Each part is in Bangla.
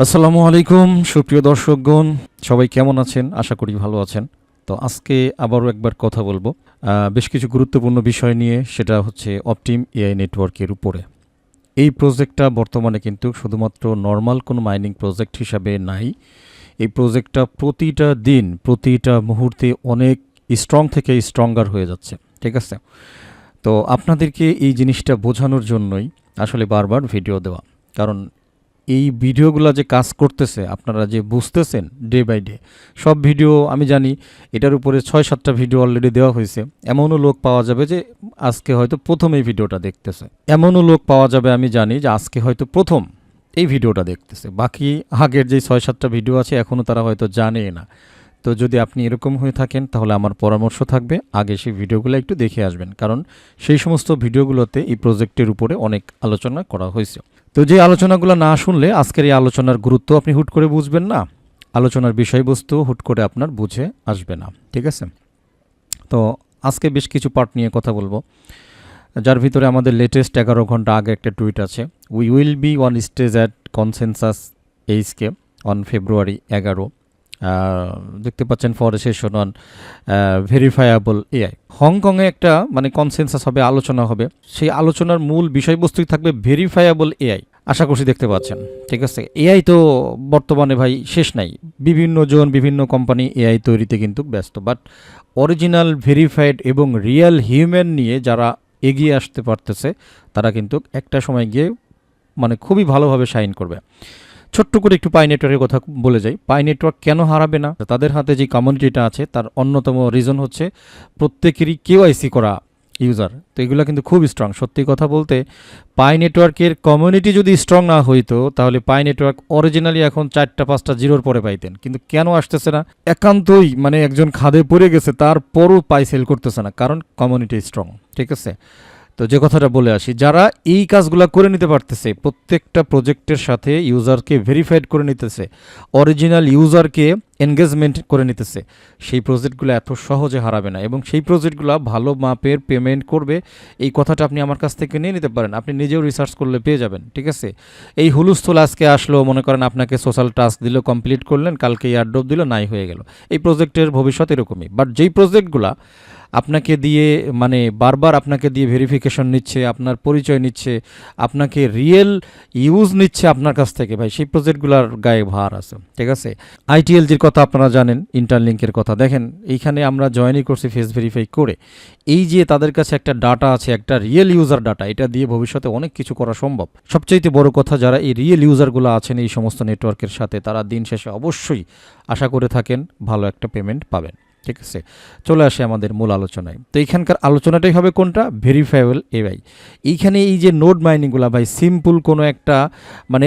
আসসালামু আলাইকুম সুপ্রিয় দর্শকগণ, সবাই কেমন আছেন? আশা করি ভালো আছেন। তো আজকে আবারও একবার কথা বলবো বেশ কিছু গুরুত্বপূর্ণ বিষয় নিয়ে, সেটা হচ্ছে অপটিম এআই নেটওয়ার্কের উপরে। এই প্রজেক্টটা বর্তমানে কিন্তু শুধুমাত্র নর্মাল কোনো মাইনিং প্রজেক্ট হিসাবে নাই। এই প্রজেক্টটা প্রতিটা দিন প্রতিটা মুহূর্তে অনেক স্ট্রং থেকে স্ট্রঙ্গার হয়ে যাচ্ছে, ঠিক আছে? তো আপনাদেরকে এই জিনিসটা বোঝানোর জন্যই আসলে বারবার ভিডিও দেওয়া। কারণ এই ভিডিওগুলো যে কাজ করতেছে, আপনারা যে বুঝতেছেন ডে বাই ডে, সব ভিডিও আমি জানি এটার উপরে ৬-৭টা ভিডিও অলরেডি দেওয়া হয়েছে। এমনও লোক পাওয়া যাবে যে আজকে হয়তো প্রথম এই ভিডিওটা দেখতেছে, এমনও লোক পাওয়া যাবে আমি জানি যে আজকে হয়তো প্রথম এই ভিডিওটা দেখতেছে। বাকি আগের যে ৬-৭টা ভিডিও আছে এখনও তারা হয়তো জানে না। তো যদি আপনি এরকম হয়ে থাকেন তাহলে আমার পরামর্শ থাকবে আগে সেই ভিডিওগুলো একটু দেখে আসবেন, কারণ সেই সমস্ত ভিডিওগুলোতে এই প্রজেক্টের উপরে অনেক আলোচনা করা হয়েছে। তো যে আলোচনাগুলো না শুনলে আজকের এই আলোচনার গুরুত্ব আপনি হুট করে বুঝবেন না, আলোচনার বিষয়বস্তু হুট করে আপনার বুঝে আসবে না, ঠিক আছে? তো আজকে বেশ কিছু পার্ট নিয়ে কথা বলবো, যার ভিতরে আমাদের লেটেস্ট 11 ঘন্টা আগে একটা টুইট আছে। We will be on stage at consensus HK on February 11। দেখতে পাচ্ছেন for a session on verifiable AI. হংকংয়ে একটা কনসেনসাস হবে, আলোচনা হবে। সেই আলোচনার মূল বিষয়বস্তুই থাকবে ভেরিফায়াবল এআই। আশা করছি দেখতে পাচ্ছেন, ঠিক আছে? এআই তো বর্তমানে ভাই শেষ নাই। বিভিন্ন জন বিভিন্ন কোম্পানি এআই তৈরিতে কিন্তু ব্যস্ত, বাট অরিজিনাল ভেরিফাইড এবং রিয়েল হিউম্যান নিয়ে যারা এগিয়ে আসতে পারতেছে তারা কিন্তু একটা সময় গিয়ে খুবই ভালোভাবে শাইন করবে। ছোট্ট করে একটু পাই নেটওয়ার্কের কথা বলে যাই। পাই নেটওয়ার্ক কেন হারাবে না? তাদের হাতে যে কমিউনিটিটা আছে তার অন্যতম রিজন হচ্ছে প্রত্যেকেরই কেওয়াইসি করা ইউজার। তো এগুলো কিন্তু খুব স্ট্রং। সত্যি কথা বলতে পাই নেটওয়ার্কের কমিউনিটি যদি স্ট্রং না হইতো তাহলে পাই নেটওয়ার্ক অরিজিনালি এখন 4-5টা জিরোর পরে পাইতেন। কিন্তু কেন আসতেছে না? একান্তই একজন খাদে পড়ে গেছে, তারপরও পাই সেল করতেছে না, কারণ কমিউনিটি স্ট্রং, ঠিক আছে? তো যে কথাটা বলে আসি, যারা এই কাজগুলো করে নিতে পারতেছে, প্রত্যেকটা প্রজেক্টের সাথে ইউজারকে ভেরিফাইড করে নিতেছে, অরিজিনাল ইউজারকে এনগেজমেন্ট করে নিতেছে, সেই প্রজেক্টগুলো এত সহজে হারাবে না। এবং সেই প্রজেক্টগুলো ভালো মাপের পেমেন্ট করবে, এই কথাটা আপনি আমার কাছ থেকে নিয়ে নিতে পারেন। আপনি নিজেও রিসার্চ করলে পেয়ে যাবেন, ঠিক আছে? এই হুলস্থুল আজকে আসলো, মনে করেন আপনাকে সোশ্যাল টাস্ক দিল, কমপ্লিট করলেন, কালকে এয়ারড্রপ দিল, নাই হয়ে গেল। এই প্রজেক্টের ভবিষ্যৎ এরকমই। বাট যেই প্রজেক্টগুলো আপনাকে দিয়ে বারবার আপনাকে দিয়ে ভেরিফিকেশন নিচ্ছে, আপনার পরিচয় নিচ্ছে, আপনাকে রিয়েল ইউজ নিচ্ছে আপনার কাছ থেকে, ভাই সেই প্রজেক্টগুলোর গায়ে ভার আছে, ঠিক আছে? আইটিএলজির কথা আপনারা জানেন, ইন্টারলিঙ্কের কথা দেখেন, এইখানে আমরা জয়েনই করছি ফেস ভেরিফাই করে। এই যে তাদের কাছে একটা ডাটা আছে, একটা রিয়েল ইউজার ডাটা, এটা দিয়ে ভবিষ্যতে অনেক কিছু করা সম্ভব। সবচাইতে বড় কথা, যারা এই রিয়েল ইউজারগুলো আছেন এই সমস্ত নেটওয়ার্কের সাথে, তারা দিন শেষে অবশ্যই আশা করে থাকেন ভালো একটা পেমেন্ট পাবেন, ঠিক আছে? চলে আসে আমাদের মূল আলোচনায়। তো এইখানকার আলোচনাটাই হবে কোনটা? Verifiable AI. এইখানে এই যে নোড মাইনিংগুলো, ভাই সিম্পল কোনো একটা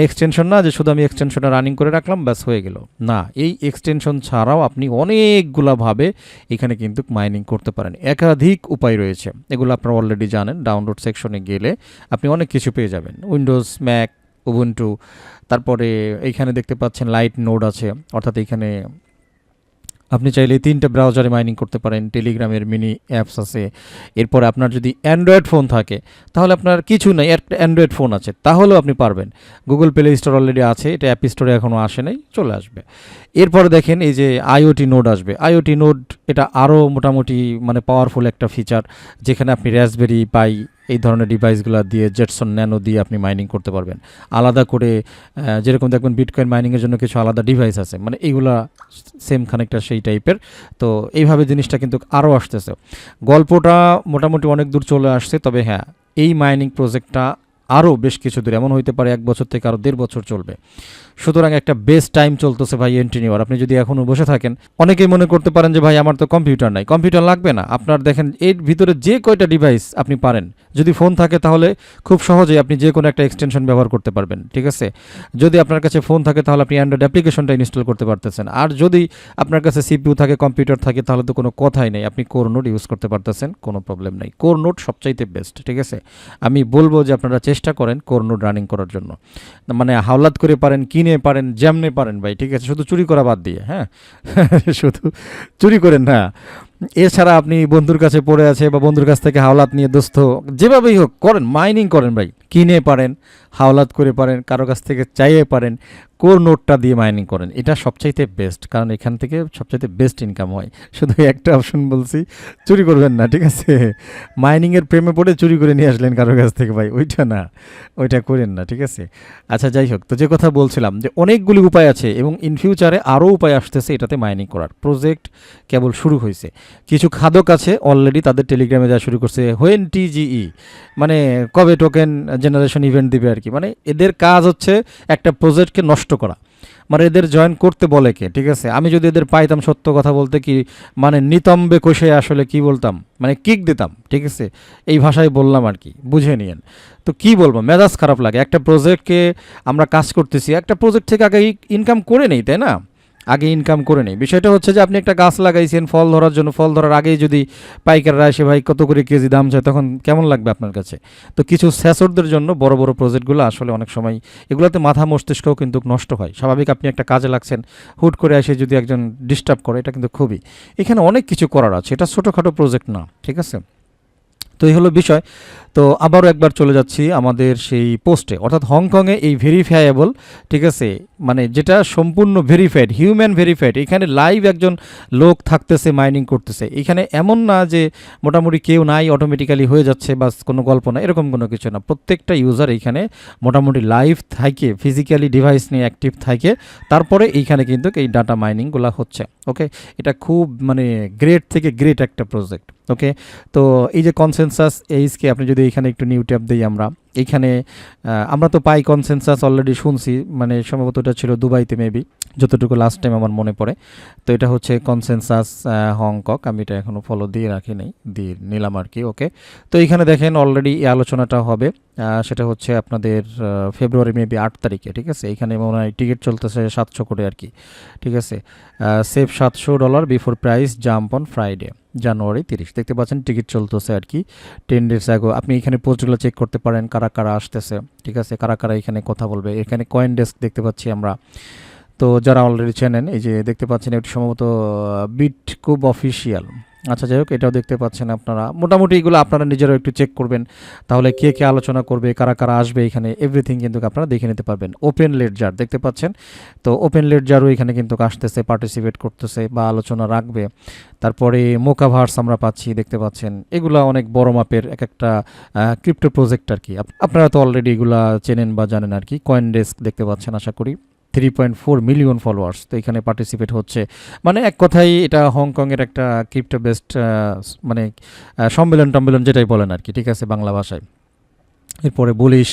এক্সটেনশন না যে শুধু আমি এক্সটেনশনটা রানিং করে রাখলাম ব্যাস হয়ে গেল। না, এই এক্সটেনশন ছাড়াও আপনি অনেকগুলোভাবে এখানে কিন্তু মাইনিং করতে পারেন। একাধিক উপায় রয়েছে, এগুলো আপনারা অলরেডি জানেন। ডাউনলোড সেকশনে গেলে আপনি অনেক কিছু পেয়ে যাবেন। উইন্ডোজ, ম্যাক, উবুন্টু, তারপরে এইখানে দেখতে পাচ্ছেন লাইট নোড আছে, অর্থাৎ এইখানে আপনি চাইলে 3টে ব্রাউজারে মাইনিং করতে পারেন। টেলিগ্রামের মিনি অ্যাপস আছে। এরপরে আপনার যদি অ্যান্ড্রয়েড ফোন থাকে তাহলে আপনার কিছু নাই, একটা অ্যান্ড্রয়েড ফোন আছে তাহলেও আপনি পারবেন। গুগল প্লে স্টোর অলরেডি আছে, এটা অ্যাপ স্টোরে এখনও আসে নাই, চলে আসবে। এরপরে দেখেন এই যে আইওটি নোড আসবে। আইওটি নোড এটা আরও মোটামুটি পাওয়ারফুল একটা ফিচার, যেখানে আপনি রাসবেরি পাই এই ধরনের ডিভাইসগুলো দিয়ে, জেটসন ন্যানো দিয়ে আপনি মাইনিং করতে পারবেন আলাদা করে। যেরকম দেখবেন বিটকয়েন মাইনিংয়ের জন্য কিছু আলাদা ডিভাইস আছে, এইগুলা সেম খানিকটা সেই টাইপের। তো এইভাবে জিনিসটা কিন্তু আরও আসতেছে। গল্পটা মোটামুটি অনেক দূর চলে আসছে, তবে হ্যাঁ, এই মাইনিং প্রজেক্টটা আরও বেশ কিছু দূর, এমন হইতে পারে 1 বছর থেকে আরও 1.5 বছর চলবে। সুতরাং একটা বেস্ট টাইম চলতেছে ভাই এন্ট্রি নেওয়ার। আপনি যদি এখনও বসে থাকেন, অনেকেই মনে করতে পারেন যে ভাই আমার তো কম্পিউটার নাই। কম্পিউটার লাগবে না আপনার। দেখেন এর ভিতরে যে কয়টা ডিভাইস আপনি পারেন, যদি ফোন থাকে তাহলে খুব সহজেই আপনি যে কোনো একটা এক্সটেনশন ব্যবহার করতে পারবেন, ঠিক আছে? যদি আপনার কাছে ফোন থাকে তাহলে আপনি অ্যান্ড্রয়েড অ্যাপ্লিকেশনটা ইনস্টল করতে পারতেছেন। আর যদি আপনার কাছে সিপিইউ থাকে, কম্পিউটার থাকে, তাহলে তো কোনো কথাই নেই, আপনি কোর নোড ইউজ করতে পারতেছেন, কোনো প্রবলেম নেই। কোর নোড সবচাইতে বেস্ট, ঠিক আছে? আমি বলবো যে আপনারা চেষ্টা করেন কোর নোড রানিং করার জন্য। হাওলাত করে পারেন, কিনে পারেন, যেমনে পারেন ভাই, ঠিক আছে? শুধু চুরি করা বাদ দিয়ে, হ্যাঁ শুধু চুরি করেন না। এছাড়া আপনি বন্ধুর কাছে পড়ে আছে বা বন্ধুর কাছ থেকে হাওলাত নিয়ে দোস্ত যেভাবেই হোক করেন, মাইনিং করেন ভাই, কিনে পারেন, হাওলাত করে পারেন, কারো কাছ থেকে চাইয়ে পারেন, কোর নোটটা দিয়ে মাইনিং করেন, এটা সবচাইতে বেস্ট, কারণ এখান থেকে সবচাইতে বেস্ট ইনকাম হয়। শুধু একটা অপশন বলছি, চুরি করবেন না, ঠিক আছে? মাইনিংয়ের প্রেমে পড়ে চুরি করে নিয়ে আসলেন কারো কাছ থেকে, ভাই ওইটা না, ওইটা করেন না, ঠিক আছে? আচ্ছা যাই হোক, তো যে কথা বলছিলাম যে অনেকগুলি উপায় আছে এবং ইন ফিউচারে আরও উপায় আসতেছে এটাতে মাইনিং করার। প্রজেক্ট কেবল শুরু হয়েছে, কিছু খাদক আছে অলরেডি তাদের টেলিগ্রামে যাওয়া শুরু করছে, হোয়েন টিজিই, মানে কবে টোকেন জেনারেশন ইভেন্ট দিবে আর কি। মানে এদের কাজ হচ্ছে একটা প্রজেক্টকে নষ্ট করা, মানে এদের জয়েন করতে বলে কে, ঠিক আছে? আমি যদি এদের পাইতাম সত্য কথা বলতে কি, মানে নিতম্বে কষে আসলে কি বলতাম, মানে কিক দিতাম, ঠিক আছে? এই ভাষায় বললাম আর কি, বুঝে নিয়েন। তো কি বলবো, মেজাজ খারাপ লাগে। একটা প্রজেক্টকে আমরা কাজ করতেছি, একটা প্রজেক্ট থেকে আগে ইনকাম করে নেই, তাই না? আগে ইনকাম করে নেই। বিষয়টা হচ্ছে যে আপনি একটা গাছ লাগাইছেন ফল ধরার জন্য, ফল ধরার আগেই যদি পাইকাররা এসে ভাই কত করে কেজি দাম চায়, তখন কেমন লাগবে আপনার কাছে? তো কিছু স্যাসরদের জন্য বড় বড় প্রজেক্টগুলো আসলে অনেক সময় এগুলোতে মাথা মস্তিষ্কও কিন্তু নষ্ট হয়। স্বাভাবিক, আপনি একটা কাজে লাগছেন, হুট করে এসে যদি একজন ডিস্টার্ব করে, এটা কিন্তু খুবই, এখানে অনেক কিছু করার আছে, এটা ছোটোখাটো প্রজেক্ট না, ঠিক আছে? তো এই হলো বিষয়। তো আবারও একবার চলে যাচ্ছি আমাদের সেই পোস্টে, অর্থাৎ হংকংয়ে এই ভেরিফাইয়েবল, ঠিক আছে, মানে যেটা সম্পূর্ণ ভেরিফাইড, হিউম্যান ভেরিফাইড, এখানে লাইভ একজন লোক থাকতেছে, মাইনিং করতেছে। এখানে এমন না যে মোটামুটি কেউ নাই অটোমেটিক্যালি হয়ে যাচ্ছে বা কোনো গল্প না, এরকম কোনো কিছু না। প্রত্যেকটা ইউজার এইখানে মোটামুটি লাইভ থাকে, ফিজিক্যালি ডিভাইস নিয়ে অ্যাক্টিভ থাকে, তারপরে এইখানে কিন্তু এই ডাটা মাইনিংগুলো হচ্ছে। ওকে, এটা খুব মানে গ্রেট থেকে গ্রেট একটা প্রজেক্ট। ওকে, তো এই যে কনসেনসাস এইচকে আপনি যদি এখানে একটু নিউ ট্যাব দিই আমরা, এইখানে আমরা তো পাই কনসেনসাস অলরেডি শুনছি, মানে সম্ভবত এটা ছিল দুবাইতে মেবি, যতটুকু লাস্ট টাইম আমার মনে পড়ে। তো এটা হচ্ছে কনসেনসাস হংকক, আমি এটা এখনও ফলো দিয়ে রাখি নাই, দিয়ে নিলাম আর কি। ওকে, তো এইখানে দেখেন অলরেডি এই আলোচনাটা হবে, সেটা হচ্ছে আপনাদের ফেব্রুয়ারি মেবি 8 তারিখে, ঠিক আছে? এখানে মনে হয় টিকিট চলতেছে 700 করে আর কি, ঠিক আছে? Save $700 before price jump on Friday January 30, দেখতে পাচ্ছেন টিকিট চলতেছে আর কি 10 ডেজ আগো। আপনি এখানে পোস্টগুলো চেক করতে পারেন, কারা কারা আসতেছে, ঠিক আছে, কারা কারা এখানে কথা বলবে। এখানে কয়েন ডেস্ক দেখতে পাচ্ছি আমরা, তো যারা অলরেডি চেনেন, এই যে দেখতে পাচ্ছেন এটি সম্ভবত বিটকুব অফিসিয়াল। আচ্ছা যাই হোক, এটাও দেখতে পাচ্ছেন আপনারা। মোটামুটি এগুলো আপনারা নিজেরাও একটু চেক করবেন, তাহলে কে কে আলোচনা করবে, কারা কারা আসবে, এখানে এভরিথিং কিন্তু আপনারা দেখে নিতে পারবেন। ওপেন লেডজার দেখতে পাচ্ছেন, তো ওপেন লেডজারও এখানে কিন্তু আসতেছে, পার্টিসিপেট করতেছে বা আলোচনা রাখবে। তারপরে মোকাভার্স আমরা পাচ্ছি, দেখতে পাচ্ছেন। এগুলা অনেক বড় মাপের এক একটা ক্রিপ্টো প্রজেক্ট আর কি, আপনারা তো অলরেডি এগুলা চেনেন বা জানেন আর কি। কয়েন ডেস্ক দেখতে পাচ্ছেন আশা করি, 3.4 মিলিয়ন ফলোয়ার্স, তো এখানে পার্টিসিপেট হচ্ছে। মানে এক কথায় এটা হংকংয়ের একটা ক্রিপ্টো বেসড মানে সম্মেলন টম্মেলন যেটাই বলেন আর কি, ঠিক আছে, বাংলা ভাষায়। এরপরে বলিস,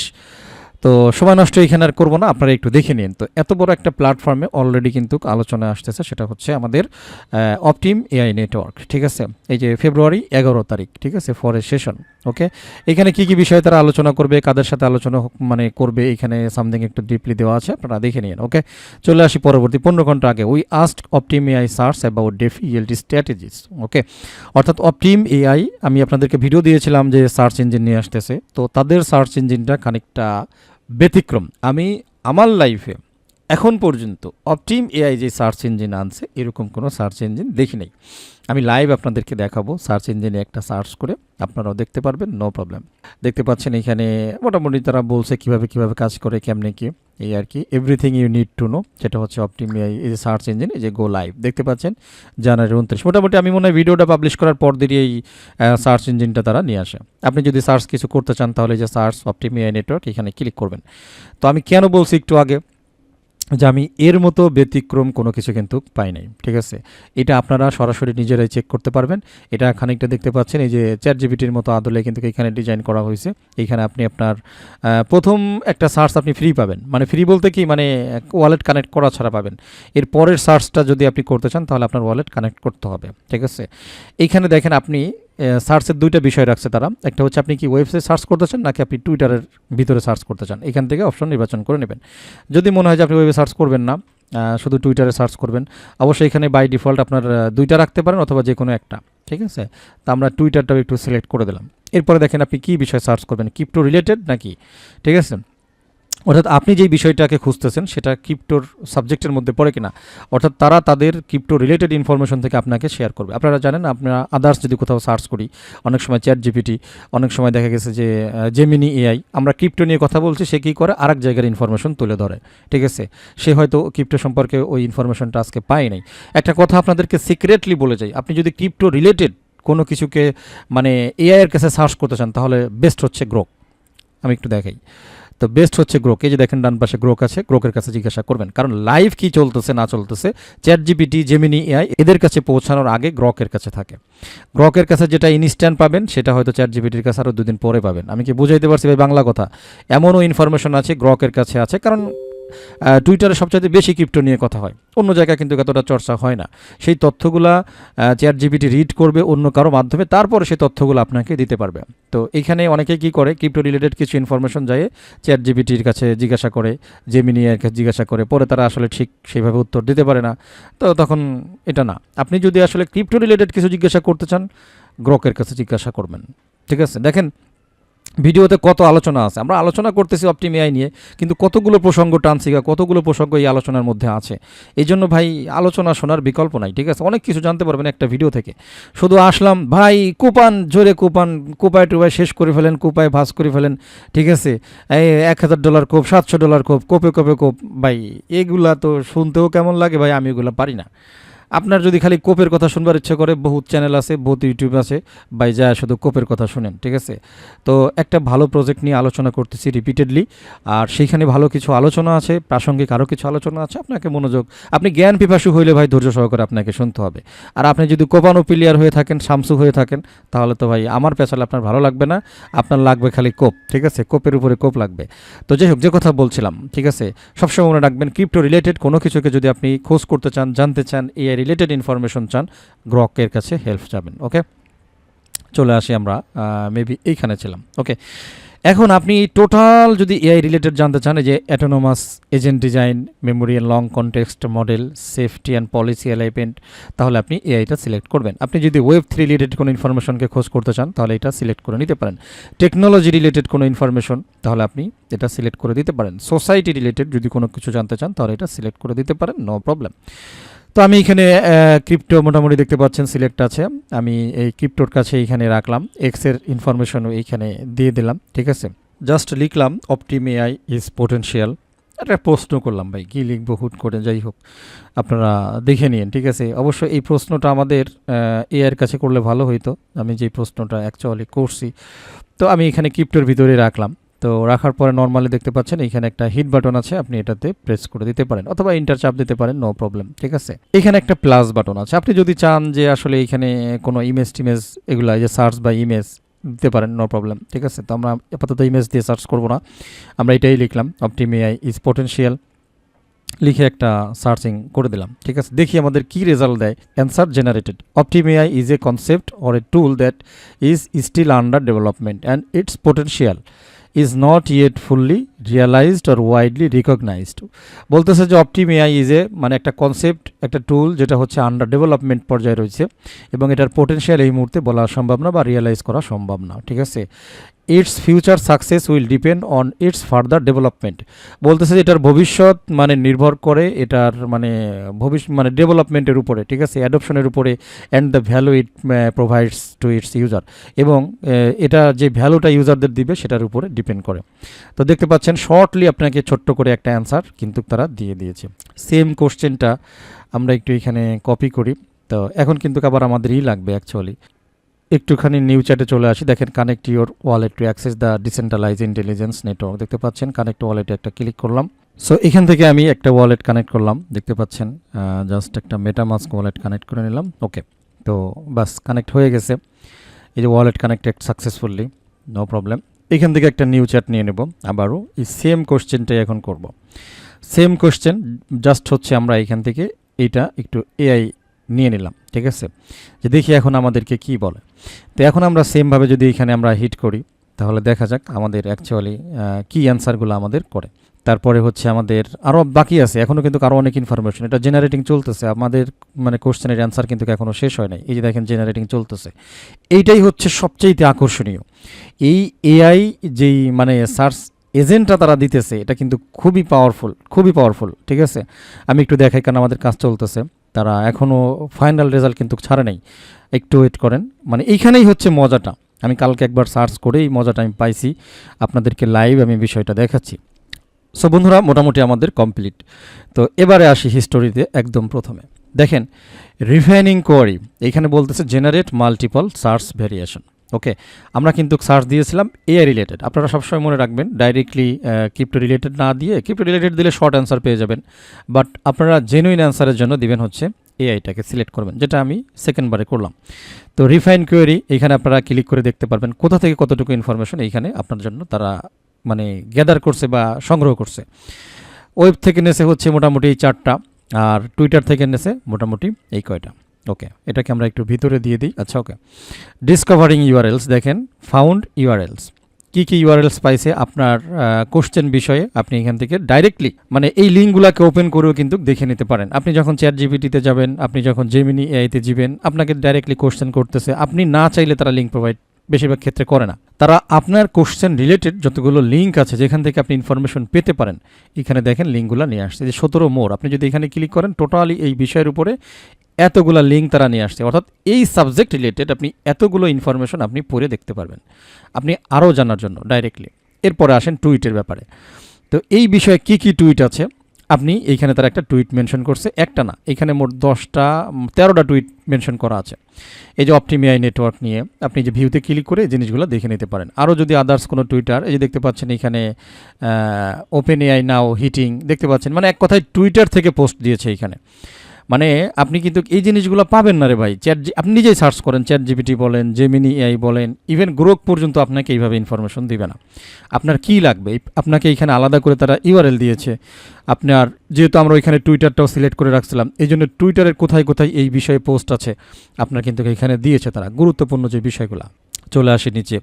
তো সময় নষ্ট এখানে আর করবো না, আপনারা একটু দেখে নিন। তো এত বড় একটা প্ল্যাটফর্মে অলরেডি কিন্তু আলোচনা আসতেছে, সেটা হচ্ছে আমাদের অপটিম এআই নেটওয়ার্ক, ঠিক আছে? এই যে ফেব্রুয়ারি 11 তারিখ, ঠিক আছে, ফরের সেশন। ওকে, এখানে কি কি বিষয়ে তারা আলোচনা করবে, কাদের সাথে আলোচনা মানে করবে, এখানে সামথিং একটু ডিপলি দেওয়া আছে, আপনারা দেখে নিন। ওকে, চলে আসি পরবর্তী 15 ঘন্টা আগে। We asked Optim AI search about DeFi ELT strategies. Okay, অর্থাৎ অপটিম এআই, আমি আপনাদেরকে ভিডিও দিয়েছিলাম যে সার্চ ইঞ্জিন নিয়ে আসতেছে, তো তাদের সার্চ ইঞ্জিনটা খানিকটা ব্যতিক্রম। আমি আমার লাইফে এখন পর্যন্ত অপটিম এআই যে সার্চ ইঞ্জিন আনছে, এরকম কোনো সার্চ ইঞ্জিন দেখি নাই। আমি লাইভ আপনাদেরকে দেখাবো, সার্চ ইঞ্জিনে একটা সার্চ করে আপনারাও দেখতে পারবেন, নো প্রবলেম। দেখতে পাচ্ছেন এখানে মোটামুটি তারা বলছে কিভাবে কিভাবে কাজ করে, কেমনে কি, এই আর কি everything you need to know, যেটা হচ্ছে অপটিম এআই এই যে সার্চ ইঞ্জিন, এই যে গো লাইভ দেখতে পাচ্ছেন জানুয়ারি 29। মোটামুটি আমি মনে হয় ভিডিওটা পাবলিশ করার পর দিয়ে এই সার্চ ইঞ্জিনটা তারা নিয়ে আসে। আপনি যদি সার্চ কিছু করতে চান, তাহলে যে সার্চ অপটিম এআই নেটওয়ার্ক, এখানে ক্লিক করবেন। তো আমি কেন বলছি একটু আগে যে আমি এর মতো ব্যতিক্রম কোনো কিছু কিন্তু পাই নাই, ঠিক আছে? এটা আপনারা সরাসরি নিজেরাই চেক করতে পারবেন। এটা খানিকটা দেখতে পাচ্ছেন, এই যে চ্যাট জিপিটির মতো আদলে কিন্তু এখানে ডিজাইন করা হয়েছে। এইখানে আপনি আপনার প্রথম একটা সার্চ আপনি ফ্রি পাবেন, মানে ফ্রি বলতে কি, মানে ওয়ালেট কানেক্ট করা ছাড়া পাবেন। এর পরের সার্চটা যদি আপনি করতে চান, তাহলে আপনার ওয়ালেট কানেক্ট করতে হবে, ঠিক আছে? এইখানে দেখেন আপনি সার্চের দুইটা বিষয় রাখছে তারা, একটা হচ্ছে আপনি কি ওয়েবসাইট সার্চ করতে চান নাকি আপনি টুইটারের ভিতরে সার্চ করতে চান, এখান থেকে অপশন নির্বাচন করে নেবেন। যদি মনে হয় যে আপনি ওয়েবে সার্চ করবেন না, শুধু টুইটারে সার্চ করবেন, অবশ্যই এখানে বাই ডিফল্ট আপনার দুইটা রাখতে পারেন অথবা যে কোনো একটা, ঠিক আছে? তা আমরা টুইটারটাও একটু সিলেক্ট করে দিলাম। এরপরে দেখেন আপনি কী বিষয় সার্চ করবেন, ক্রিপ্টো রিলেটেড নাকি, ঠিক আছে? অর্থাৎ আপনি যেই বিষয়টাকে খুঁজতেছেন সেটা ক্রিপ্টোর সাবজেক্টের মধ্যে পড়ে কিনা, অর্থাৎ তারা তাদের ক্রিপ্টো রিলেটেড ইনফরমেশন থেকে আপনাকে শেয়ার করবে। আপনারা জানেন, আপনারা আদার্স যদি কোথাও সার্চ করি, অনেক সময় চ্যাট জিপিটি, অনেক সময় দেখা গেছে যে জেমিনি এআই, আমরা ক্রিপ্টো নিয়ে কথা বলছি, সে কী করে আরেক জায়গার ইনফরমেশন তুলে ধরে, ঠিক আছে। সে হয়তো ক্রিপ্টো সম্পর্কে ওই ইনফরমেশনটা আজকে পায় নাই। একটা কথা আপনাদেরকে সিক্রেটলি বলে যাই, আপনি যদি ক্রিপ্টো রিলেটেড কোনো কিছুকে মানে এআই এর কাছে সার্চ করতে চান, তাহলে বেস্ট হচ্ছে গ্রোক। আমি একটু দেখাই। তো বেস্ট হচ্ছে গ্রোক। এই যে দেখেন ডান পাশে গ্রোক আছে, গ্রোকের কাছে জিজ্ঞাসা করবেন, কারণ লাইভ কি চলতেছে না চলতেছে চ্যাট জিপিটি, জেমিনি এআই এদের কাছে পৌঁছানোর আগে গ্রকের কাছে থাকে। গ্রকের কাছে যেটা ইনস্ট্যান্ট পাবেন সেটা হয়তো চ্যাট জিপিটির কাছে আরও দুদিন পরে পাবেন। আমি কি বুঝাইতে পারছি ভাই বাংলা কথা? এমনও ইনফরমেশন আছে গ্রকের কাছে আছে, কারণ টুইটারে সবচেয়ে বেশি ক্রিপ্টো নিয়ে কথা হয়, অন্য জায়গায় কিন্তু এতটা চর্চা হয় না। সেই তথ্যগুলা চ্যাট জিপিটি রিড করবে অন্য কারো মাধ্যমে, তারপরে সেই তথ্যগুলো আপনাকে দিতে পারবে। তো এখানে অনেকে কি করে, ক্রিপ্টো রিলেটেড কিছু ইনফরমেশন যায় চ্যাট জিপিটির কাছে জিজ্ঞাসা করে, জেমিনি এর কাছে জিজ্ঞাসা করে, পরে তারা আসলে ঠিক সেইভাবে উত্তর দিতে পারে না। তো তখন এটা না, আপনি যদি আসলে ক্রিপ্টো রিলেটেড কিছু জিজ্ঞাসা করতে চান, গ্রকের কাছে জিজ্ঞাসা করবেন, ঠিক আছে। দেখেন ভিডিওতে কত আলোচনা আছে, আমরা আলোচনা করতেছি অপটিম এআই নিয়ে, কিন্তু কতগুলো প্রসঙ্গ টানছি, কতগুলো প্রসঙ্গ এই আলোচনার মধ্যে আছে। এই জন্য ভাই আলোচনা শোনার বিকল্প নাই, ঠিক আছে। অনেক কিছু জানতে পারবেন একটা ভিডিও থেকে। শুধু আসলাম ভাই কুপান, জোরে কুপান, কুপায় টুপায় শেষ করে ফেলেন, কুপায় ভাস করে ফেলেন, ঠিক আছে। এই $1000 কোপ, $700 কোপ, কোপে কোপে কোপ, ভাই এগুলা তো শুনতেও কেমন লাগে ভাই, আমি এগুলো পারি না। আপনার যদি খালি কোপের কথা শুনবার ইচ্ছে করে, বহুত চ্যানেল আছে, বহুত ইউটিউব আছে, বাই যা শুধু কোপের কথা শুনেন, ঠিক আছে। তো একটা ভালো প্রজেক্ট নিয়ে আলোচনা করতেছি রিপিটেডলি, আর সেইখানে ভালো কিছু আলোচনা আছে, প্রাসঙ্গিক আরও কিছু আলোচনা আছে। আপনাকে মনোযোগ, আপনি জ্ঞান পিপাসু হইলে ভাই ধৈর্য সহকারে আপনাকে শুনতে হবে। আর আপনি যদি কোপানো প্লেয়ার হয়ে থাকেন, শামসু হয়ে থাকেন, তাহলে তো ভাই আমার পেছালে আপনার ভালো লাগবে না, আপনার লাগবে খালি কোপ, ঠিক আছে। কোপের উপরে কোপ লাগবে। তো যাই হোক, যে কথা বলছিলাম, ঠিক আছে, সবসময় মনে রাখবেন ক্রিপ্টো রিলেটেড কোনো কিছুকে যদি আপনি খোঁজ করতে চান, জানতে চান, এআই রিলেটেড ইনফরমেশন চান, গ্রকের কাছে হেল্প যাবেন। ওকে, চলে আসি আমরা মেবি এইখানে ছিলাম। ওকে, এখন আপনি টোটাল যদি এআই রিলেটেড জানতে চান, যে autonomous agent design, memory and long context model, safety and policy alignment, তাহলে আপনি এআইটা সিলেক্ট করবেন। আপনি যদি ওয়েব3 রিলেটেড কোনো ইনফরমেশনকে খোঁজ করতে চান, তাহলে এটা সিলেক্ট করে নিতে পারেন। টেকনোলজি রিলেটেড কোনো ইনফরমেশন, তাহলে আপনি এটা সিলেক্ট করে দিতে পারেন। সোসাইটি রিলেটেড যদি কোনো কিছু জানতে চান, তাহলে এটা সিলেক্ট করে দিতে পারেন, নো প্রবলেম। তো আমি এখানে ক্রিপ্টো মোটামুটি দেখতে পাচ্ছেন সিলেক্ট আছে, আমি এই ক্রিপ্টোর কাছে এইখানে রাখলাম, এক্সের ইনফরমেশনও এইখানে দিয়ে দিলাম, ঠিক আছে। জাস্ট লিখলাম অপটিম এআই ইজ পোটেনশিয়াল, একটা প্রশ্ন করলাম, ভাই কী লিখবো হুট করে, যাই হোক আপনারা দেখে নিন, ঠিক আছে। অবশ্য এই প্রশ্নটা আমাদের এআইয়ের কাছে করলে ভালো হইতো, আমি যেই প্রশ্নটা অ্যাকচুয়ালি করছি। তো আমি এখানে ক্রিপ্টোর ভিতরে রাখলাম। তো রাখার পরে নর্মালি দেখতে পাচ্ছেন এখানে একটা হিট বাটন আছে, আপনি এটাতে প্রেস করে দিতে পারেন, অথবা ইন্টার চাপ দিতে পারেন, নো প্রবলেম, ঠিক আছে। এখানে একটা প্লাস বাটন আছে, আপনি যদি চান যে আসলে এখানে কোনো ইমেজ টিমেজ এগুলো যে সার্চ বা ইমেজ দিতে পারেন, নো প্রবলেম, ঠিক আছে। তো আমরা আপাতত ইমেজ দিয়ে সার্চ করবো না, আমরা এটাই লিখলাম অপটিম এআই ইজ পোটেনশিয়াল, লিখে একটা সার্চিং করে দিলাম, ঠিক আছে। দেখি আমাদের কি রেজাল্ট দেয়। Answer generated, Optim AI is a concept or a tool that is still under development and its potential is not yet fully realized or widely recognized। বলতেছে যে অপটিম এআই ইজ এ মানে একটা কনসেপ্ট, একটা টুল যেটা হচ্ছে আন্ডার ডেভেলপমেন্ট পর্যায়ে রয়েছে, এবং এটার পোটেনশিয়াল এই মুহূর্তে বলা সম্ভব না বা রিয়েলাইজ করা সম্ভব না, ঠিক আছে। It's future success will depend on it's further development. বলতেছে যে এটার ভবিষ্যৎ মানে নির্ভর করে এটার মানে মানে ডেভেলপমেন্টের উপরে, ঠিক আছে, অ্যাডপশনের উপরে, and the value it provides to its user, এবং এটা যে ভ্যালুটা ইউজারদের দিবে সেটার উপরে ডিপেন্ড করে। তো দেখতে পাচ্ছেন শর্টলি আপনাকে ছোট্ট করে একটা অ্যান্সার কিন্তু তারা দিয়ে দিয়েছে। সেম কোশ্চেনটা আমরা একটু এখানে কপি করি। তো এখন কিন্তু আবার আমাদেরই লাগবে অ্যাকচুয়ালি, একটুখানি নিউ চ্যাটে চলে আসি। দেখেন connect your wallet to access the decentralise intelligence network, দেখতে পাচ্ছেন কানেক্ট ওয়ালেটে একটা ক্লিক করলাম। সো এখান থেকে আমি একটা ওয়ালেট কানেক্ট করলাম, দেখতে পাচ্ছেন জাস্ট একটা মেটামাস্ক ওয়ালেট কানেক্ট করে নিলাম। ওকে, তো বাস কানেক্ট হয়ে গেছে, এই যে wallet connected successfully, no problem. এখান থেকে একটা নিউ চ্যাট নিয়ে নেব, আবারও এই সেম কোশ্চেনটাই এখন করব। সেম কোশ্চেন, জাস্ট হচ্ছে আমরা এখান থেকে এইটা একটু এআই নিয়ে নিলাম, ঠিক আছে, যে দেখি এখন আমাদেরকে কি বলে। তো এখন আমরা সেমভাবে যদি এখানে আমরা হিট করি, তাহলে দেখা যাক আমাদের অ্যাকচুয়ালি কী অ্যান্সারগুলো আমাদের করে। তারপরে হচ্ছে আমাদের আরও বাকি আছে, এখনও কিন্তু আরও অনেক ইনফরমেশন, এটা জেনারেটিং চলতেছে আমাদের, মানে কোশ্চেনের অ্যান্সার কিন্তু এখনও শেষ হয় নাই। এই যে দেখেন জেনারেটিং চলতেছে, এইটাই হচ্ছে সবচেয়ে আকর্ষণীয়। এই এআই যেই মানে সার্চ এজেন্টটা তারা দিতেছে এটা কিন্তু খুবই পাওয়ারফুল, ঠিক আছে। আমি একটু দেখাই, কারণ আমাদের কাজ চলতেছে, তারা এখনও ফাইনাল রেজাল্ট কিন্তু ছাড়ে নাই, একটু ওয়েট করেন। মানে এইখানেই হচ্ছে মজাটা, আমি কালকে একবার সার্চ করে এই মজাটা আমি পাইছি, আপনাদেরকে লাইভ আমি বিষয়টা দেখাচ্ছি। সো বন্ধুরা, মোটামুটি আমাদের কমপ্লিট। তো এবারে আসি হিস্টোরিতে একদম প্রথমে। দেখেন, রিফাইনিং কোয়ারি এখানে বলতেছে জেনারেট মাল্টিপল সার্চ ভেরিয়েশন। ওকে, আমরা কিন্তু সার্চ দিয়েছিলাম এআই রিলেটেড। আপনারা সবসময় মনে রাখবেন, ডাইরেক্টলি ক্রিপ্টো রিলেটেড না দিয়ে, ক্রিপ্টো রিলেটেড দিলে শর্ট অ্যান্সার পেয়ে যাবেন, বাট আপনারা জেনুইন অ্যান্সারের জন্য দিবেন হচ্ছে এআইটাকে সিলেক্ট করবেন, যেটা আমি সেকেন্ডবারে করলাম। তো রিফাইন কোয়েরি এখানে আপনারা ক্লিক করে দেখতে পারবেন কোথা থেকে কতটুকু ইনফরমেশন এইখানে আপনার জন্য তারা মানে গ্যাদার করছে বা সংগ্রহ করছে। ওয়েব থেকে নেছে হচ্ছে মোটামুটি এই 4টা, আর টুইটার থেকে নেছে মোটামুটি এই কয়টা। ওকে, এটাকে আমরা একটু ভিতরে দিয়ে দিই। আচ্ছা, ওকে, ডিসকভারিং ইউআরএলস, দেখেন ফাউন্ড ইউআরএলস, কী কী ইউআরএলস পাইছে আপনার কোশ্চেন বিষয়ে। আপনি এখান থেকে ডাইরেক্টলি মানে এই লিঙ্কগুলোকে ওপেন করেও কিন্তু দেখে নিতে পারেন। আপনি যখন চ্যাট জিপিটিতে যাবেন, আপনি যখন জেমিনি এআইতে যাবেন, আপনাকে ডাইরেক্টলি কোশ্চেন করতেছে, আপনি না চাইলে তারা লিঙ্ক প্রোভাইড বেশিরভাগ ক্ষেত্রে করে না। তারা আপনার কোশ্চেন রিলেটেড যতগুলো লিঙ্ক আছে যেখান থেকে আপনি ইনফরমেশন পেতে পারেন, এখানে দেখেন লিঙ্কগুলো নিয়ে আসছে, যে 17 মোর। আপনি যদি এখানে ক্লিক করেন, টোটালি এই বিষয়ের উপরে এতগুলো লিঙ্ক তারা নিয়ে আসছে, অর্থাৎ এই সাবজেক্ট রিলেটেড আপনি এতগুলো ইনফরমেশন আপনি পড়ে দেখতে পারবেন আপনি আরও জানার জন্য ডাইরেক্টলি। এরপরে আসেন টুইটের ব্যাপারে। তো এই বিষয়ে কি কি টুইট আছে আপনি এইখানে তারা একটা টুইট মেনশন করছে, একটা না, এখানে মোট 13টা টুইট মেনশন করা আছে। এই যে অপটিম এআই নেটওয়ার্ক নিয়ে আপনি যে ভিউতে ক্লিক করে এই জিনিসগুলো দেখে নিতে পারেন। আরও যদি আদার্স কোনো টুইটার, এই যে দেখতে পাচ্ছেন এখানে ওপেন এআই নাও হিটিং দেখতে পাচ্ছেন, মানে এক কথায় টুইটার থেকে পোস্ট দিয়েছে এইখানে। মানে আপনি কিন্তু এই জিনিসগুলো পাবেন না রে ভাই, আপনি নিজেই সার্চ করেন, চ্যাট জিপিটি বলেন, জেমিনি এআই বলেন, ইভেন গ্রোক পর্যন্ত আপনাকে এইভাবে ইনফরমেশন দিবে না। আপনার কি লাগবে, আপনাকে এইখানে আলাদা করে তারা ইউআরএল দিয়েছে। আপনার যেহেতু আমরা ওইখানে টুইটারটাও সিলেক্ট করে রাখছিলাম, এই জন্য টুইটারের কোথায় কোথায় এই বিষয়ে পোস্ট আছে আপনার কিন্তু এখানে দিয়েছে তারা, গুরুত্বপূর্ণ যে বিষয়গুলো। চলে আসে নিচে,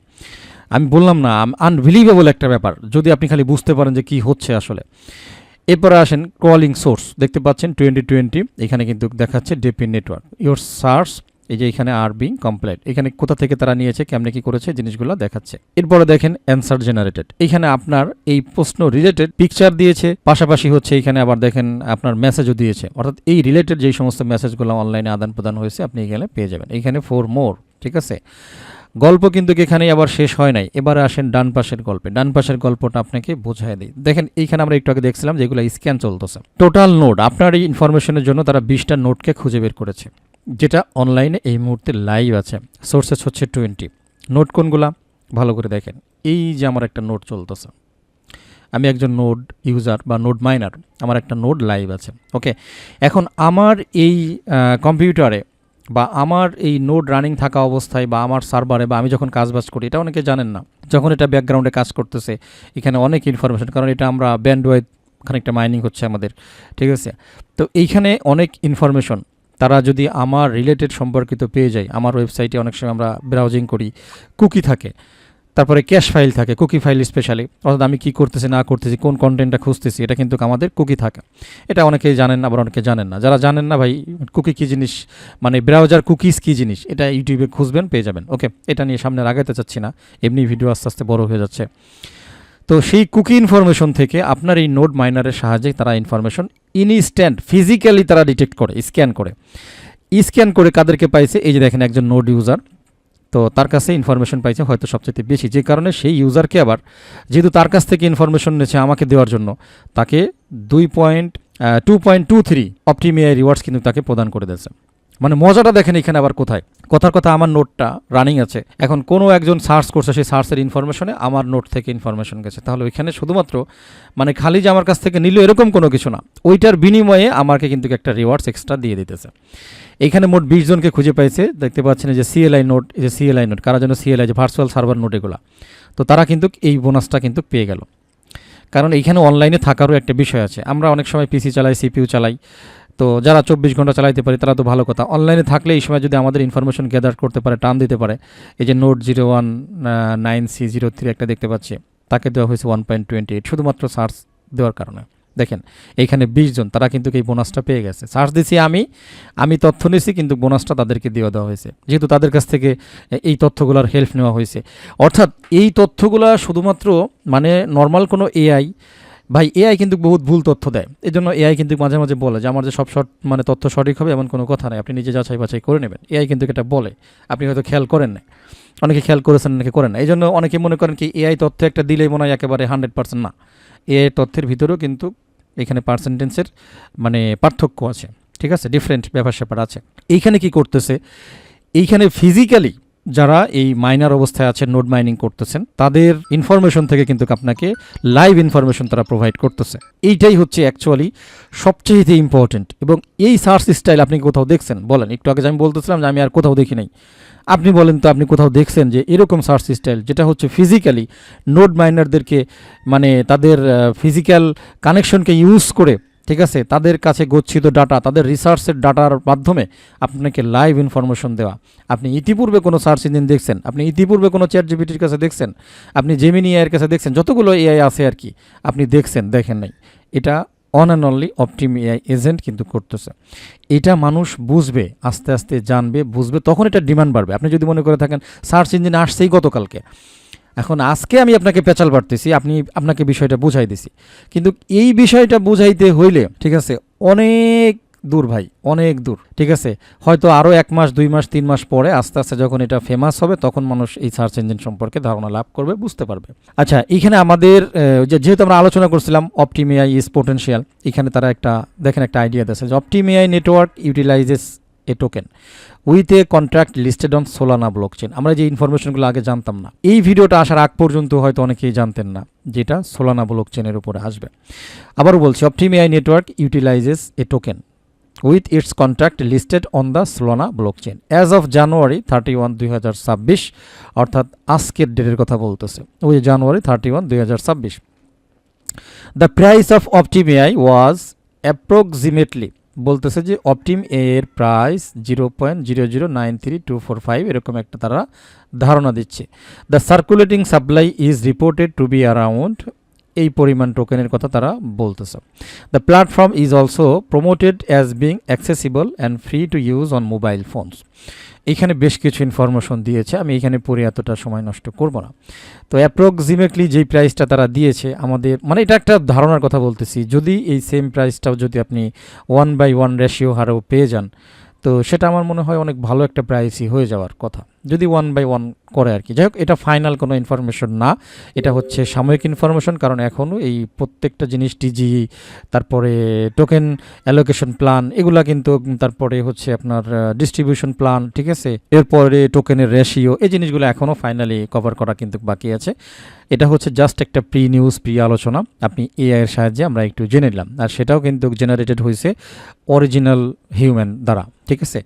আমি বললাম না, আনবিলিভেবল একটা ব্যাপার যদি আপনি খালি বুঝতে পারেন যে কি হচ্ছে আসলে। এরপরে আসেন কলিং সোর্স, দেখতে পাচ্ছেন 2020 এখানে কিন্তু দেখাচ্ছে ডেপি নেটওয়ার্ক ইউর সার্চ, এই যে এখানে আর বিং কমপ্লিট, এখানে কোথা থেকে তারা নিয়েছে, কেমনে কি করেছে জিনিসগুলো দেখাচ্ছে। এরপরে দেখেন অ্যান্সার জেনারেটেড, এখানে আপনার এই প্রশ্ন রিলেটেড পিকচার দিয়েছে, পাশাপাশি হচ্ছে এখানে আবার দেখেন আপনার মেসেজও দিয়েছে, অর্থাৎ এই রিলেটেড যেই সমস্ত মেসেজগুলো অনলাইনে আদান প্রদান হয়েছে আপনি এখানে পেয়ে যাবেন। এখানে ফর মোর, ঠিক আছে। গল্প কিন্তু এখানে আবার শেষ হয় নাই। এবারে আসেন ডান পাশের গল্পে, ডান পাশের গল্পটা আপনাকে বোঝায় দিই। দেখেন এইখানে আমরা একটু আগে দেখছিলাম যেগুলো স্ক্যান চলতেছে, টোটাল নোট আপনার এই ইনফরমেশনের জন্য তারা 20টা নোটকে খুঁজে বের করেছে, যেটা অনলাইনে এই মুহূর্তে লাইভ আছে। সোর্সেস হচ্ছে 20। নোট কোনগুলা ভালো করে দেখেন, এই যে আমার একটা নোট চলতেছে, আমি একজন নোড ইউজার বা নোড মাইনার, আমার একটা নোড লাইভ আছে। ওকে, এখন আমার এই কম্পিউটারে বা আমার এই নোড রানিং থাকা অবস্থায় বা আমার সার্ভারে বা আমি যখন কাজবাজ করি, এটা অনেকে জানেন না, যখন এটা ব্যাকগ্রাউন্ডে কাজ করতেছে এখানে অনেক ইনফরমেশন, কারণ এটা আমরা ব্যান্ডওয়েথ খানিকটা মাইনিং হচ্ছে আমাদের, ঠিক আছে। তো এইখানে অনেক ইনফরমেশন তারা যদি আমার রিলেটেড সম্পর্কিত পেয়ে যায়, আমার ওয়েবসাইটে অনেক সময় আমরা ব্রাউজিং করি, কুকি থাকে, তারপরে ক্যাশ ফাইল থাকে, কুকি ফাইল স্পেশালি, অর্থাৎ আমি কী করতেছি না করতেছি, কোন কন্টেন্টটা খুঁজতেছি, এটা কিন্তু আমাদের কুকি থাকে। এটা অনেকেই জানেন না, আবার অনেকে জানেন না। যারা জানেন না ভাই কুকি কী জিনিস, মানে ব্রাউজার কুকিজ কী জিনিস, এটা ইউটিউবে খুঁজবেন পেয়ে যাবেন। ওকে, এটা নিয়ে সামনে আগাতে চাচ্ছি না, এমনি ভিডিও আস্তে আস্তে বড় হয়ে যাচ্ছে। তো সেই কুকি ইনফরমেশন থেকে আপনার এই নোড মাইনারের সাহায্যে তারা ইনফরমেশন ইনস্ট্যান্ট ফিজিক্যালি তারা ডিটেক্ট করে, স্ক্যান করে কাদেরকে পাইছে, এই যে দেখেন একজন নোড ইউজার, তো তার কাছে ইনফরমেশন পাইছে হয়তো সবচেয়ে বেশি, যে কারণে সেই ইউজারকে আবার যেহেতু তার কাছ থেকে ইনফরমেশন নিয়েছে আমাকে দেওয়ার জন্য, তাকে 2.23 অপটিম এআই রিওয়ার্ডস কিন্তু তাকে প্রদান করে দিয়েছে। মানে মজাটা দেখেন এখানে আবার কোথায়, কথার কথা আমার নোটটা রানিং আছে, এখন কোনো একজন সার্চ করছে, সেই সার্চের ইনফরমেশনে আমার নোট থেকে ইনফরমেশন গেছে, তাহলে ওইখানে শুধুমাত্র মানে খালি যে আমার কাছ থেকে নিল এরকম কোনো কিছু না, ওইটার বিনিময়ে আমাকে কিন্তু একটা রিওয়ার্ডস এক্সট্রা দিয়ে দিতেছে। এইখানে মোট 20 জনকে খুঁজে পাইছে, দেখতে পাচ্ছেন যে সিএলআই নোট, এই যে সিএলআই নোট, কারা যেন সিএলআই যে ভার্চুয়াল সার্ভার নোট, এগুলো তো তারা কিন্তু এই বোনাসটা কিন্তু পেয়ে গেল। কারণ এইখানে অনলাইনে থাকারও একটা বিষয় আছে, আমরা অনেক সময় পিসি চালাই, সিপিইউ চালাই, তো যারা 24 ঘন্টা চালাইতে পারে তারা তো ভালো কথা, অনলাইনে থাকলে এই সময় যদি আমাদের ইনফরমেশন গ্যাদার করতে পারে, টার্ন দিতে পারে, এই যে নোট 019C03 একটা দেখতে পাচ্ছি, তাকে দেওয়া হয়েছে 1.28 শুধুমাত্র সার্চ দেওয়ার কারণে। দেখেন এইখানে 20 জন তারা কিন্তু এই বোনাসটা পেয়ে গেছে। সার্চ দিছি আমি তথ্য নিছি, কিন্তু বোনাসটা তাদেরকে দিয়ে দেওয়া হয়েছে, যেহেতু তাদের কাছ থেকে এই তথ্যগুলোর হেল্প নেওয়া হয়েছে। অর্থাৎ এই তথ্যগুলো শুধুমাত্র মানে নর্মাল কোনো এআই, ভাই এআই কিন্তু বহুত ভুল তথ্য দেয়। এই জন্য এআই কিন্তু মাঝে মাঝে বলে যে আমার যে সব মানে তথ্য সঠিক হবে এমন কোনো কথা নাই, আপনি নিজে যাচাই বাছাই করে নেবেন। এআই কিন্তু এটা বলে, আপনি হয়তো খেয়াল করেন না, অনেকে খেয়াল করেছেন, অনেকে করেন না। এই জন্য অনেকে মনে করেন কি এআই তথ্য একটা দিলেই মনে হয় একেবারে 100% না। এআই তথ্যের ভিতরেও কিন্তু এখানে পার্সেন্টেন্সের মানে পার্থক্য আছে, ঠিক আছে, ডিফারেন্ট ব্যাপার স্যাপার আছে। এইখানে কি করতেছে, এইখানে ফিজিক্যালি যারা এই মাইনার অবস্থায় আছেন, নোড মাইনিং করতেছেন, তাদের ইনফরমেশন থেকে কিন্তু আপনাকে লাইভ ইনফরমেশন তারা প্রোভাইড করতেছে। এইটাই হচ্ছে অ্যাকচুয়ালি সবচেয়ে ইম্পর্টেন্ট। এবং এই সার্চ স্টাইল আপনি কোথাও দেখছেন বলেন? একটু আগে আমি বলতেছিলাম যে আমি আর কোথাও দেখি নাই, আপনি বলেন তো আপনি কোথাও দেখছেন যে এরকম সার্চ স্টাইল যেটা হচ্ছে ফিজিক্যালি নোড মাইনারদেরকে মানে তাদের ফিজিক্যাল কানেকশনকে ইউজ করে, ঠিক আছে, তাদের কাছে গচ্ছিত ডাটা, তাদের রিসার্চের ডাটার মাধ্যমে আপনাকে লাইভ ইনফরমেশন দেওয়া। আপনি ইতিপূর্বে কোনো সার্চ ইঞ্জিন দেখছেন, আপনি ইতিপূর্বে কোনো চ্যাট জিপিটির কাছে দেখছেন, আপনি জেমিনি এআইয়ের কাছে দেখছেন, যতগুলো এআই আছে আর কি, আপনি দেখছেন, দেখেন নাই, এটা one and only Optim AI agent কিন্তু করতেছে। এটা মানুষ বুঝবে, আস্তে আস্তে জানবে, বুঝবে, তখন এটা ডিমান্ড বাড়বে। আপনি যদি মনে করে থাকেন সার্চ ইঞ্জিন আসছেই গতকালকে, এখন আজকে আমি আপনাকে পেঁচাল পারতেছি, আপনাকে বিষয়টা বুঝাই দিছি, কিন্তু এই বিষয়টা বুঝাইতে হইলে, ঠিক আছে, অনেক দূর ভাই, অনেক দূর, ঠিক আছে, হয়তো আরও 1 মাস 2 মাস 3 মাস পরে আস্তে আস্তে যখন এটা ফেমাস হবে তখন মানুষ এই সার্চ ইঞ্জিন সম্পর্কে ধারণা লাভ করবে, বুঝতে পারবে। আচ্ছা, এইখানে আমাদের যেহেতু আমরা আলোচনা করছিলাম অপটিম এআই ইজ পোটেনশিয়াল, এখানে তারা একটা দেখেন একটা আইডিয়া দিয়েছে যে Optim AI network utilizes a token with a contract listed on Solana blockchain. আমরা যে ইনফরমেশনগুলো আগে জানতাম না, এই ভিডিওটা আসার আগ পর্যন্ত হয়তো অনেকেই জানতেন না যেটা সোলানা ব্লকচেনের উপরে আসবে। আবারও বলছি, Optim AI network utilizes a token with its contract listed on the Solana blockchain as of January 31, 2026, অর্থাৎ আজকের ডেটের কথা বলতেছে, ওই জানুয়ারি 31, 2026। The price of Optim AI was approximately, বলতেছে যে অপটিম এর প্রাইস 0.0093245, এরকম একটা তারা ধারণা দিচ্ছে। The circulating supply is reported two be around, এই পরিমাণ টোকেনের কথা তারা বলতেছে। The platform is also promoted as being accessible and free to use on mobile phones. এইখানে বেশ কিছু ইনফরমেশন দিয়েছে, আমি এখানে পড়ে এতটা সময় নষ্ট করব না। তো অ্যাপ্রক্সিমেটলি যেই প্রাইসটা তারা দিয়েছে আমাদের, মানে এটা একটা ধারণার কথা বলতেছি, যদি এই সেম প্রাইসটাও যদি আপনি 1/1 রেশিও হারেও পেয়ে যান, তো সেটা আমার মনে হয় অনেক ভালো একটা প্রাইসই হয়ে যাওয়ার কথা, যদি 1/1 করে আর কি। যাই হোক, এটা ফাইনাল কোনো ইনফরমেশন না, এটা হচ্ছে সাময়িক ইনফরমেশন, কারণ এখনও এই প্রত্যেকটা জিনিস টিজি, তারপরে টোকেন অ্যালোকেশন প্ল্যান, এগুলা কিন্তু, তারপরে হচ্ছে আপনার ডিস্ট্রিবিউশন প্ল্যান, ঠিক আছে, এরপরে টোকেনের রেশিও, এই জিনিসগুলো এখনও ফাইনালি কভার করা কিন্তু বাকি আছে। এটা হচ্ছে জাস্ট একটা প্রি নিউজ, প্রি আলোচনা, আপনি এআইয়ের সাহায্যে আমরা একটু জেনে নিলাম, আর সেটাও কিন্তু জেনারেটেড হয়েছে অরিজিনাল হিউম্যান দ্বারা, ঠিক আছে।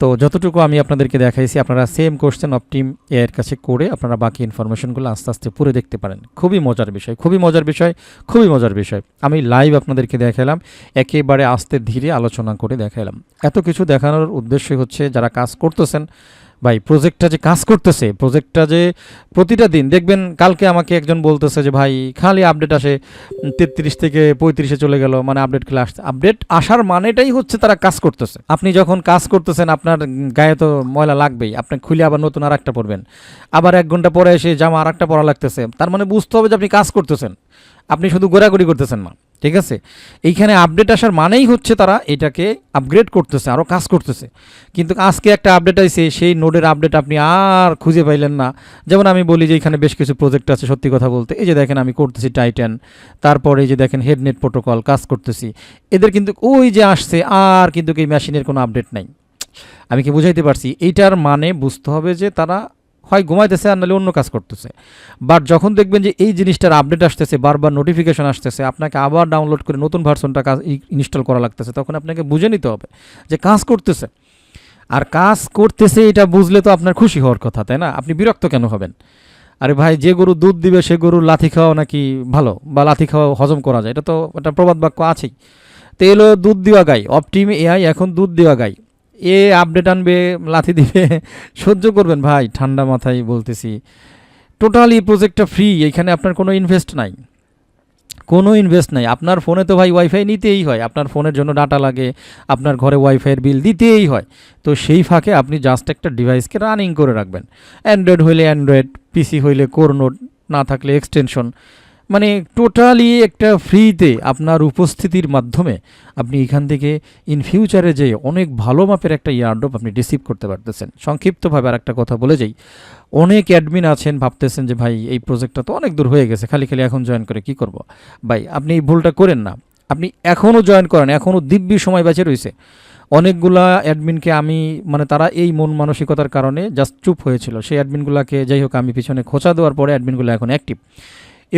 তো যতটুকু আমি আপনাদেরকে দেখাইছি, আপনারা সেম কোশ্চেন অপটিম এআইয়ের কাছে করে আপনারা বাকি ইনফরমেশনগুলো আস্তে আস্তে পড়ে দেখতে পারেন। খুবই মজার বিষয়, খুবই মজার বিষয়, খুবই মজার বিষয়। আমি লাইভ আপনাদেরকে দেখালাম, একেবারে আস্তে ধীরে আলোচনা করে দেখালাম। এত কিছু দেখানোর উদ্দেশ্যই হচ্ছে যারা কাজ করতেছেন, ভাই প্রজেক্টটা যে কাজ করতেছে, প্রজেক্টটা যে প্রতিটা দিন দেখবেন, কালকে আমাকে একজন বলতেছে যে ভাই খালি আপডেট আসে 33 থেকে 35-এ চলে গেল, মানে আপডেট খেলে আসছে। আপডেট আসার মানেটাই হচ্ছে তারা কাজ করতেছে। আপনি যখন কাজ করতেছেন আপনার গায়ে তো ময়লা লাগবেই, আপনি খুলে আবার নতুন আর একটা পরবেন, আবার 1 ঘন্টা পরে এসে জামা আর একটা পরা লাগতেছে, তার মানে বুঝতে হবে যে আপনি কাজ করতেছেন, আপনি শুধু ঘোরাঘুরি করতেছেন না, ঠিক আছে। এইখানে আপডেট আসার মানেই হচ্ছে তারা এটাকে আপগ্রেড করতেছে, আরও কাজ করতেছে। কিন্তু আজকে একটা আপডেট আইছে, সেই নোডের আপডেট আপনি আর খুঁজে পাইলেন না। যেমন আমি বলি যে এখানে বেশ কিছু প্রজেক্ট আছে, সত্যি কথা বলতে, এই যে দেখেন আমি করতেছি টাইটান, তারপরে এই যে দেখেন হেডনেট প্রোটোকল কাজ করতেছি, এদের কিন্তু ওই যে আসছে, আর কিন্তু এই মেশিনের কোনো আপডেট নাই। আমি কি বুঝাইতে পারছি? এইটার মানে বুঝতে হবে যে তারা হয় ঘুমাইতেছে আর নাহলে অন্য কাজ করতেছে। বাট যখন দেখবেন যে এই জিনিসটার আপডেট আসতেছে, বারবার নোটিফিকেশন আসতেছে, আপনাকে আবার ডাউনলোড করে নতুন ভার্সনটা কাজ ইনস্টল করা লাগতেছে, তখন আপনাকে বুঝে নিতে হবে যে কাজ করতেছে। আর কাজ করতেছে এটা বুঝলে তো আপনার খুশি হওয়ার কথা, তাই না? আপনি বিরক্ত কেন হবেন? আরে ভাই, যে গরু দুধ দিবে সে গরুর লাথি খাওয়া নাকি ভালো, বা লাথি খাওয়া হজম করা যায়, এটা তো একটা প্রবাদ বাক্য আছেই। তো এলো দুধ দেওয়া গাই, অপটিম এআই এখন দুধ দেওয়া গাই, এ আপডেট আনবে, লাথি দিবে, সহ্য করবেন ভাই, ঠান্ডা মাথায় বলতেছি। টোটালি প্রজেক্টটা ফ্রি, এখানে আপনার কোনো ইনভেস্ট নাই, কোনো ইনভেস্ট নাই। আপনার ফোনে তো ভাই ওয়াইফাই নিতেই হয়, আপনার ফোনের জন্য ডাটা লাগে, আপনার ঘরে ওয়াইফাইয়ের বিল দিতেই হয়। তো সেই ফাঁকে আপনি জাস্ট একটা ডিভাইসকে রানিং করে রাখবেন। অ্যান্ড্রয়েড হইলে অ্যান্ড্রয়েড, পিসি হইলে কোর নোট, না থাকলে এক্সটেনশন, মানে টোটালি একটা ফ্রিতে আপনার উপস্থিতির মাধ্যমে আপনি এখান থেকে ইন ফিউচারে যে অনেক ভালো মাপের একটা ইয়ারড্রপ আপনি রিসিভ করতে পারতেছেন। সংক্ষিপ্তভাবে আর একটা কথা বলে যাই, অনেক অ্যাডমিন আছেন ভাবতেছেন যে ভাই এই প্রজেক্টটা তো অনেক দূর হয়ে গেছে, খালি খালি এখন জয়েন করে কি করব। ভাই আপনি এই ভুলটা করেন না, আপনি এখনও জয়েন করেন, এখনও দিব্যি সময় বেঁচে রয়েছে। অনেকগুলা অ্যাডমিনকে আমি মানে তারা এই মন মানসিকতার কারণে জাস্ট চুপ হয়েছিল, সেই অ্যাডমিনগুলোকে যাই হোক আমি পিছনে খোঁচা দেওয়ার পরে অ্যাডমিনগুলো এখন অ্যাক্টিভ,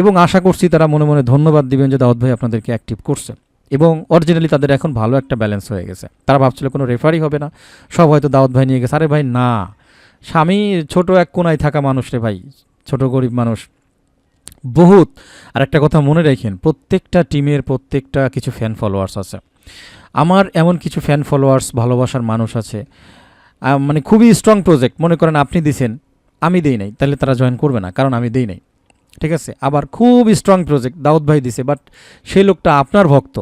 এবং আশা করছি তারা মনে মনে ধন্যবাদ দিবেন যে দাউদ ভাই আপনাদেরকে অ্যাক্টিভ করছে। এবং অরিজিনালি তাদের এখন ভালো একটা ব্যালেন্স হয়ে গেছে। তারা ভাবছিল কোনো রেফারই হবে না, সব হয়তো দাউদ ভাই নিয়ে গেছে। আরে ভাই না, স্বামী ছোট এক কোনায় থাকা মানুষ রে ভাই, ছোট গরিব মানুষ বহুত। আর একটা কথা মনে রাখেন, প্রত্যেকটা টিমের প্রত্যেকটা কিছু ফ্যান ফলোয়ার্স আছে। আমার এমন কিছু ফ্যান ফলোয়ার্স ভালোবাসার মানুষ আছে, মানে খুবই স্ট্রং প্রজেক্ট, মনে করেন আপনি দিছেন আমি দেই নাই, তাহলে তারা জয়েন করবে না, কারণ আমি দেই নাই, ঠিক আছে। আবার খুব স্ট্রং প্রজেক্ট দাউদ ভাই দিছে, বাট সেই লোকটা আপনার ভক্ত,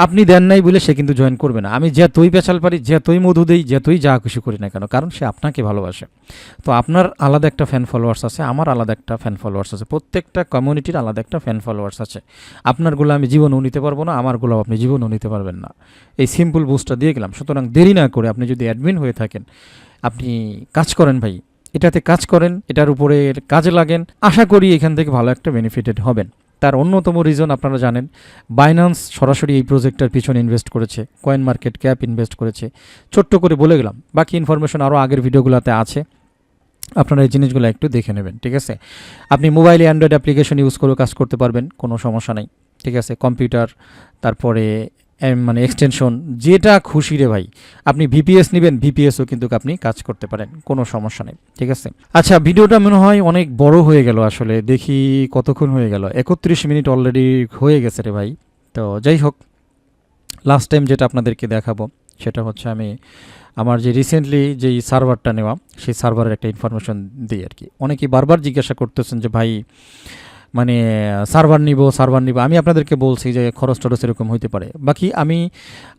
আপনি দেন নাই বলে সে কিন্তু জয়েন করবে না। আমি যতই পেঁচাল পারি, যতই মধু দেই, যতই যা খুশি করি না কেন, কারণ সে আপনাকে ভালোবাসে। তো আপনার আলাদা একটা ফ্যান ফলোয়ার্স আছে, আমার আলাদা একটা ফ্যান ফলোয়ার্স আছে, প্রত্যেকটা কমিউনিটির আলাদা একটা ফ্যান ফলোয়ার্স আছে। আপনারগুলো আমি জীবনেও নিতে পারবো না, আমারগুলো আপনি জীবনেও নিতে পারবেন না। এই সিম্পল বুস্টটা দিয়ে গেলাম। সুতরাং দেরি না করে আপনি যদি অ্যাডমিন হয়ে থাকেন, আপনি কাজ করেন ভাই, এটাতে কাজ করেন, এটার উপরে কাজে লাগেন, আশা করি এখান থেকে ভালো একটা বেনিফিটেড হবেন। তার অন্যতম রিজন আপনারা জানেন, বাইন্যান্স সরাসরি এই প্রজেক্টটার পিছনে ইনভেস্ট করেছে, কয়েন মার্কেট ক্যাপ ইনভেস্ট করেছে। ছোট্ট করে বলে গেলাম, বাকি ইনফরমেশন আরও আগের ভিডিওগুলোতে আছে, আপনারা এই জিনিসগুলো একটু দেখে নেবেন, ঠিক আছে। আপনি মোবাইলে অ্যান্ড্রয়েড অ্যাপ্লিকেশন ইউজ করে কাজ করতে পারবেন, কোনো সমস্যা নাই, ঠিক আছে। কম্পিউটার, তারপরে মানে এক্সটেনশন, যেটা খুশি রে ভাই, আপনি ভিপিএস নেবেন, ভিপিএসও কিন্তু আপনি কাজ করতে পারেন, কোনো সমস্যা নেই, ঠিক আছে। আচ্ছা, ভিডিওটা মনে হয় অনেক বড় হয়ে গেল, আসলে দেখি কতক্ষণ হয়ে গেল, 31 মিনিট অলরেডি হয়ে গেছে রে ভাই। তো যাই হোক, লাস্ট টাইম যেটা আপনাদেরকে দেখাবো সেটা হচ্ছে আমি আমার যে রিসেন্টলি যেই সার্ভারটা নেওয়া, সেই সার্ভারের একটা ইনফরমেশন দিই আর কি। অনেকেই বারবার জিজ্ঞাসা করতেছেন যে ভাই মানে সার্ভার নিব, আমি আপনাদেরকে বলছি যে খরচ টরচ এরকম হইতে পারে। বাকি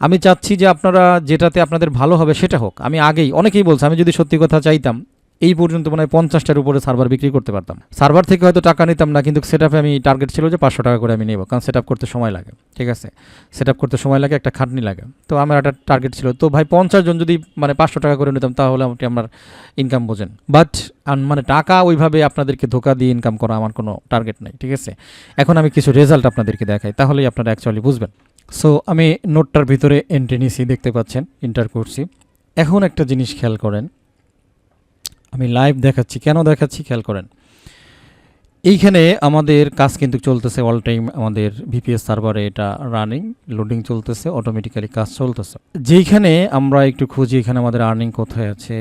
আমি চাচ্ছি যে আপনারা যেটাতে আপনাদের ভালো হবে সেটা হোক। আমি আগেই অনেকেই বলছে, আমি যদি সত্যি কথা চাইতাম এই পর্যন্ত মনে হয় 50টার উপরে সার্ভার বিক্রি করতে পারতাম। সার্ভার থেকে হয়তো টাকা নিতাম না, কিন্তু সেট আপে আমি টার্গেট ছিল যে 500 টাকা করে আমি নেব, কারণ সেট আপ করতে সময় লাগে, ঠিক আছে। সেট আপ করতে সময় লাগে, একটা খাটনি লাগে। তো আমার একটা টার্গেট ছিল, তো ভাই 50 জন যদি মানে 500 টাকা করে নিতাম, তাহলে আমার ইনকাম বোঝেন। বাট মানে টাকা ওইভাবে আপনাদেরকে ধোকা দিয়ে ইনকাম করা আমার কোনো টার্গেট নাই, ঠিক আছে। এখন আমি কিছু রেজাল্ট আপনাদেরকে দেখাই, তাহলেই আপনারা অ্যাকচুয়ালি বুঝবেন। সো আমি নোটটার ভিতরে এন্ট্রি নিছি, দেখতে পাচ্ছেন এন্টার করছি। এখন একটা জিনিস খেয়াল করেন, আমি লাইভ দেখাচ্ছি, কেন দেখাচ্ছি খেয়াল করেন। এইখানে আমাদের কাজ কিন্তু চলতেছে অল টাইম, আমাদের ভিপিএস সার্ভারে এটা রানিং, লোডিং চলতেছে, অটোমেটিক্যালি কাজ চলতেছে। যেইখানে আমরা একটু খুঁজি এখানে আমাদের আর্নিং কোথায় আছে,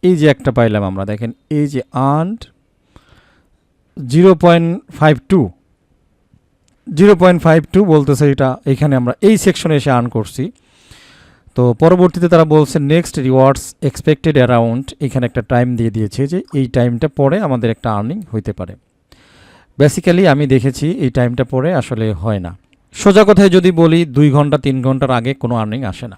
এই যে একটা পাইলাম আমরা, দেখেন এই যে আর্নড 0.52 বলতেছে, এটা এখানে আমরা এই সেকশনে এসে আর্ন করছি। তো পরবর্তীতে তারা বলছে নেক্সট রিওয়ার্ডস এক্সপেক্টেড অ্যারাউন্ড, এখানে একটা টাইম দিয়ে দিয়েছে যে এই টাইমটা পরে আমাদের একটা আর্নিং হইতে পারে। বেসিক্যালি আমি দেখেছি এই টাইমটা পরে আসলে হয় না। সোজা কথায় যদি বলি, 2 ঘন্টা 3 ঘন্টার আগে কোনো আর্নিং আসে না।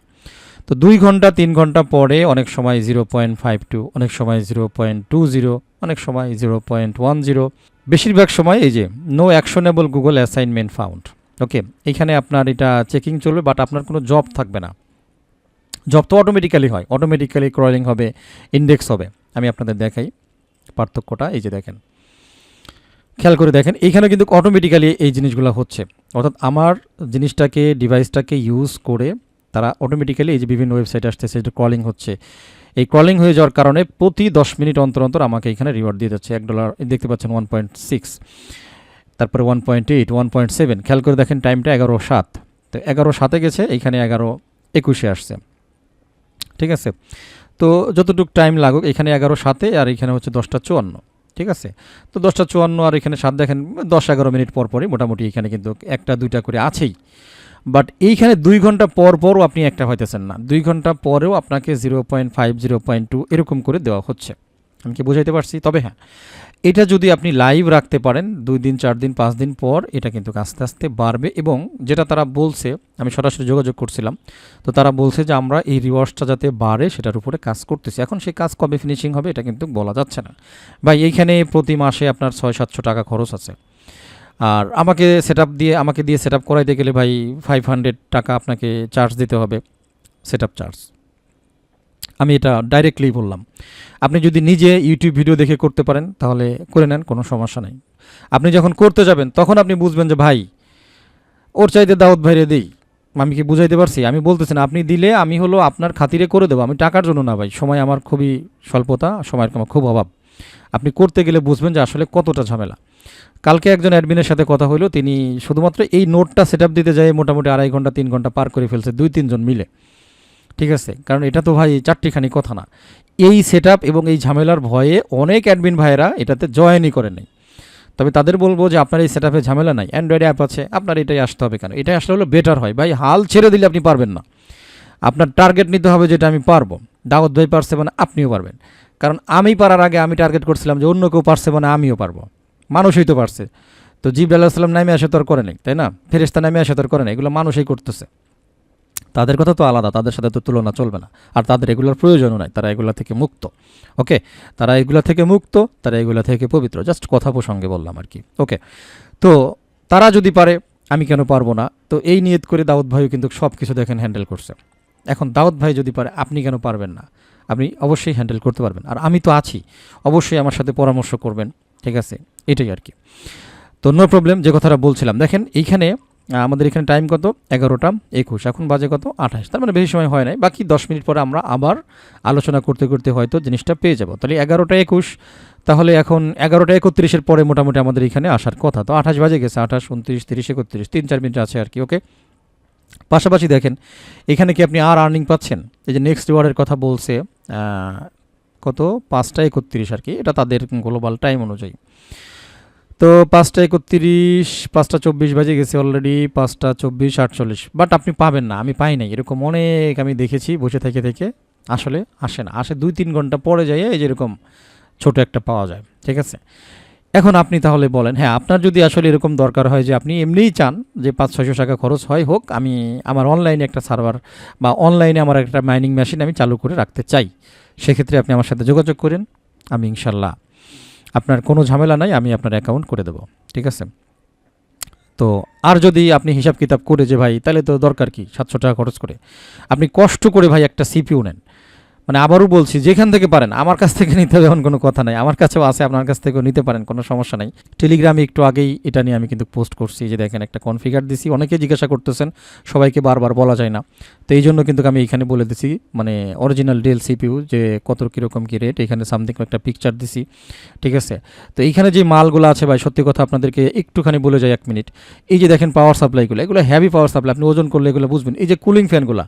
তো 2 ঘন্টা 3 ঘন্টা পরে অনেক সময় 0.52, অনেক সময় 0.20, অনেক সময় 0.10, বেশিরভাগ সময় এই যে no actionable Google assignment found. Okay, এখানে আপনার এটা চেকিং চলবে, বাট আপনার কোনো জব থাকবে না। জব তো অটোমেটিক্যালি হয়, অটোমেটিক্যালি ক্রলিং হবে, ইন্ডেক্স হবে। আমি আপনাদের দেখাই পার্থক্যটা, এই যে দেখেন, খেয়াল করে দেখেন, এইখানে কিন্তু অটোমেটিক্যালি এই জিনিসগুলো হচ্ছে, অর্থাৎ আমার জিনিসটাকে ডিভাইসটাকে ইউজ করে তারা অটোমেটিক্যালি এই যে বিভিন্ন ওয়েবসাইটে আসতেছে, এটা ক্রলিং হচ্ছে। এই ক্রলিং হয়ে যাওয়ার কারণে প্রতি 10 মিনিট অন্তর অন্তর আমাকে এখানে রিওয়ার্ড দিয়ে যাচ্ছে $1, দেখতে পাচ্ছেন 1.6, তারপরে 1.8, 1.7। খেয়াল করে দেখেন টাইমটা 11:07, তো 11:07 গেছে, এইখানে 11:21 আসছে, ঠিক আছে। তো যতটুকু টাইম লাগুক, এখানে 11:07 আর এখানে হচ্ছে 10:54, ঠিক আছে। তো 10:54 আর এখানে 7, দেখেন 10-11 মিনিট পর পরই মোটামুটি এখানে কিন্তু 1-2টা করে আছেই। বাট এইখানে 2 ঘন্টা পর পরও আপনি একটা হইতেছেন না, 2 ঘন্টা পরেও আপনাকে 0.5, 0.2 এরকম করে দেওয়া হচ্ছে। আমি কি বোঝাইতে পারছি? তবে হ্যাঁ, এটা যদি আপনি লাইভ রাখতে পারেন 2 দিন 4 দিন 5 দিন পর এটা কিন্তু আস্তে আস্তে বাড়বে। এবং যেটা তারা বলছে, আমি সরাসরি যোগাযোগ করছিলাম, তো তারা বলছে যে আমরা এই রিওয়ার্ডসটা যাতে বাড়ে সেটার উপরে কাজ করতেছি। এখন সেই কাজ কবে ফিনিশিং হবে এটা কিন্তু বলা যাচ্ছে না ভাই। এইখানে প্রতি মাসে আপনার 600-700 টাকা খরচ আছে, আর আমাকে দিয়ে সেট আপ করাইতে গেলে ভাই 500 টাকা আপনাকে চার্জ দিতে হবে, সেট আপ চার্জ। আমি এটা ডাইরেক্টলি বললাম। আপনি যদি নিজে ইউটিউব ভিডিও দেখে করতে পারেন তাহলে করে নেন, কোনো সমস্যা নেই। আপনি যখন করতে যাবেন তখন আপনি বুঝবেন যে ভাই ওর চাইতে দাউদ ভাইরে দেই। আমি কি বুঝাইতে পারছি? আমি বলতেছি না আপনি দিলে আমি হলো আপনার খাতিরে করে দেবো, আমি টাকার জন্য না ভাই। সময় আমার খুবই স্বল্পতা, সময়ের আমার খুব অভাব। আপনি করতে গেলে বুঝবেন যে আসলে কতটা ঝামেলা। কালকে একজন অ্যাডমিনের সাথে কথা হলো, তিনি শুধুমাত্র এই নোটটা সেট আপ দিতে যায় মোটামুটি 2.5 ঘন্টা 3 ঘন্টা পার করে ফেলছে 2-3 জন মিলে। ঠিক আছে, কারণ এটা তো ভাই চারটিখানি কথা না। এই সেট আপ এবং এই ঝামেলার ভয়ে অনেক অ্যাডমিন ভাইয়েরা এটাতে জয়েনই করে নেই। তবে তাদের বলবো যে আপনার এই সেট আপে ঝামেলা নাই, অ্যান্ড্রয়েড অ্যাপ আছে, আপনার এটাই আসতে হবে। কেন এটাই আসলে হলো বেটার হয় ভাই। হাল ছেড়ে দিলে আপনি পারবেন না। আপনার টার্গেট নিতে হবে যেটা আমি পারবো, দাউদ ভাই পারছে মানে আপনিও পারবেন। কারণ আমি পারার আগে আমি টার্গেট করছিলাম যে অন্য কেউ পারছে মানে আমিও পারবো। মানুষই তো পারছে। তো জিবরাইল আলাইহিস সালাম নামে আসে তো আর করে নেই, তাই না? ফেরেশতা নামে আসে তো আর করে নেই, এগুলো মানুষই করতেছে। তাদের কথা তো আলাদা, তাদের সাথে তো তুলনা চলবে না। আর তাদের এগুলোর প্রয়োজনও নাই, তারা এগুলা থেকে মুক্ত। ওকে, তারা এগুলা থেকে মুক্ত, তারা এগুলা থেকে পবিত্র। জাস্ট কথা প্রসঙ্গে বললাম আর কি। ওকে, তো তারা যদি পারে আমি কেন পারবো না? তো এই নিয়ত করে দাউদ ভাইও কিন্তু সব কিছু দেখেন হ্যান্ডেল করছে। এখন দাউদ ভাই যদি পারে আপনি কেন পারবেন না? আপনি অবশ্যই হ্যান্ডেল করতে পারবেন। আর আমি তো আছি, অবশ্যই আমার সাথে পরামর্শ করবেন। ঠিক আছে, এটাই আর কি। তো নো প্রবলেম। যে কথাটা বলছিলাম, দেখেন এইখানে আমাদের এখানে টাইম কত? 11:21। এখন বাজে কত? 28। তার মানে বেশি সময় হয় নাই। বাকি 10 মিনিট পরে আমরা আবার আলোচনা করতে করতে হয়তো জিনিসটা পেয়ে যাব। তাহলে 11:21, তাহলে এখন 11:31 পরে মোটামুটি আমাদের এখানে আসার কথা। তো 28 বাজে গেছে, 28, 29, 30, 31, 3-4 মিনিট আছে আর কি। ওকে, পাশাপাশি দেখেন এখানে কি আপনি আর আর্নিং পাচ্ছেন? এই যে নেক্সট রিওয়ার্ডের কথা বলছে, কত? 5টা 31 আর কি, এটা তাদের গ্লোবাল টাইম অনুযায়ী। তো 5টা 31, 5টা 24 বাজে গেছে অলরেডি, 5টা 24, 48। বাট আপনি পাবেন না, আমি পাই নাই। এরকম অনেক আমি দেখেছি বসে থেকে থেকে আসলে আসে না, আসে 2-3 ঘন্টা পরে যায় এই যেরকম ছোট একটা পাওয়া যায়। ঠিক আছে, এখন আপনি তাহলে বলেন, হ্যাঁ আপনার যদি আসলে এরকম দরকার হয় যে আপনি এমনিই চান যে 500-600 টাকা খরচ হয় হোক, আমি আমার অনলাইনে একটা সার্ভার বা অনলাইনে আমার একটা মাইনিং মেশিন আমি চালু করে রাখতে চাই, সেক্ষেত্রে আপনি আমার সাথে যোগাযোগ করেন। আমি ইনশাল্লাহ আপনার কোনো ঝামেলা নাই, আমি আপনার অ্যাকাউন্ট করে দেবো। ঠিক আছে, তো আর যদি আপনি হিসাব কিতাব করে যে ভাই তাহলে তো দরকার কি 700 টাকা খরচ করে, আপনি কষ্ট করে ভাই একটা সিপিইউ নেন। মানে আবারও বলছি, যেখান থেকে পারেন আমার কাছ থেকে নিতে হবে এমন কোনো কথা নাই, আমার কাছেও আছে, আপনার কাছ থেকেও নিতে পারেন, কোনো সমস্যা নাই। টেলিগ্রামে একটু আগেই এটা নিয়ে আমি কিন্তু পোস্ট করছি, যে দেখেন একটা কনফিগার দিছি, অনেকে জিজ্ঞাসা করতেছেন, সবাইকে বারবার বলা যায় না, তো এই জন্য কিন্তু আমি এখানে বলে দিছি, মানে অরিজিনাল ডেল সিপিইউ যে কত কীরকম কী রেট, এখানে সামথিং একটা পিকচার দিছি। ঠিক আছে, তো এইখানে যে মালগুলো আছে ভাই, সত্যি কথা আপনাদেরকে একটুখানি বলে যাই 1 মিনিট। এই যে দেখেন পাওয়ার সাপ্লাইগুলো, এগুলো হ্যাভি পাওয়ার সাপ্লাই, আপনি ওজন করলে এগুলো বুঝবেন। এই যে কুলিং ফ্যানগুলো,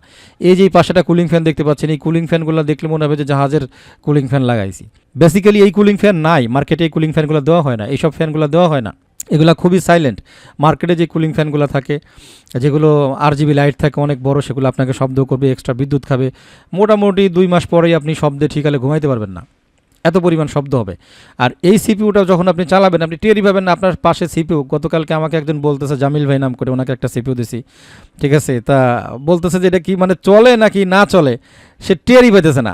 এই যে পাশেটা কুলিং ফ্যান দেখতে পাচ্ছেন, এই কুলিং ফ্যানগুলো দেখলে মনে হবে যে জাহাজের কুলিং ফ্যান লাগাইছি। বেসিক্যালি এই কুলিং ফ্যান নাই মার্কেটে, এই কুলিং ফ্যানগুলো দেওয়া হয় না, এইসব ফ্যানগুলো দেওয়া হয় না, এগুলো খুবই সাইলেন্ট। মার্কেটে যে কুলিং ফ্যানগুলো থাকে, যেগুলো RGB লাইট থাকে অনেক বড়, সেগুলো আপনাকে শব্দ করবে, এক্সট্রা বিদ্যুৎ খাবে। মোটামুটি 2 মাস পরেই আপনি শব্দে ঠিকালে ঘুমাইতে পারবেন না, এত পরিমাণ শব্দ হবে। আর এই সিপিইউটা যখন আপনি চালাবেন আপনি টেরই পাবেন না আপনার পাশে সিপিইউ। গতকালকে আমাকে একজন বলতেছে, জামিল ভাই নাম করে, ওনাকে একটা সিপিইউ দিছি। ঠিক আছে, তা বলতেছে যে এটা কি মানে চলে নাকি না চলে, সে টেরই পাইতেছে না।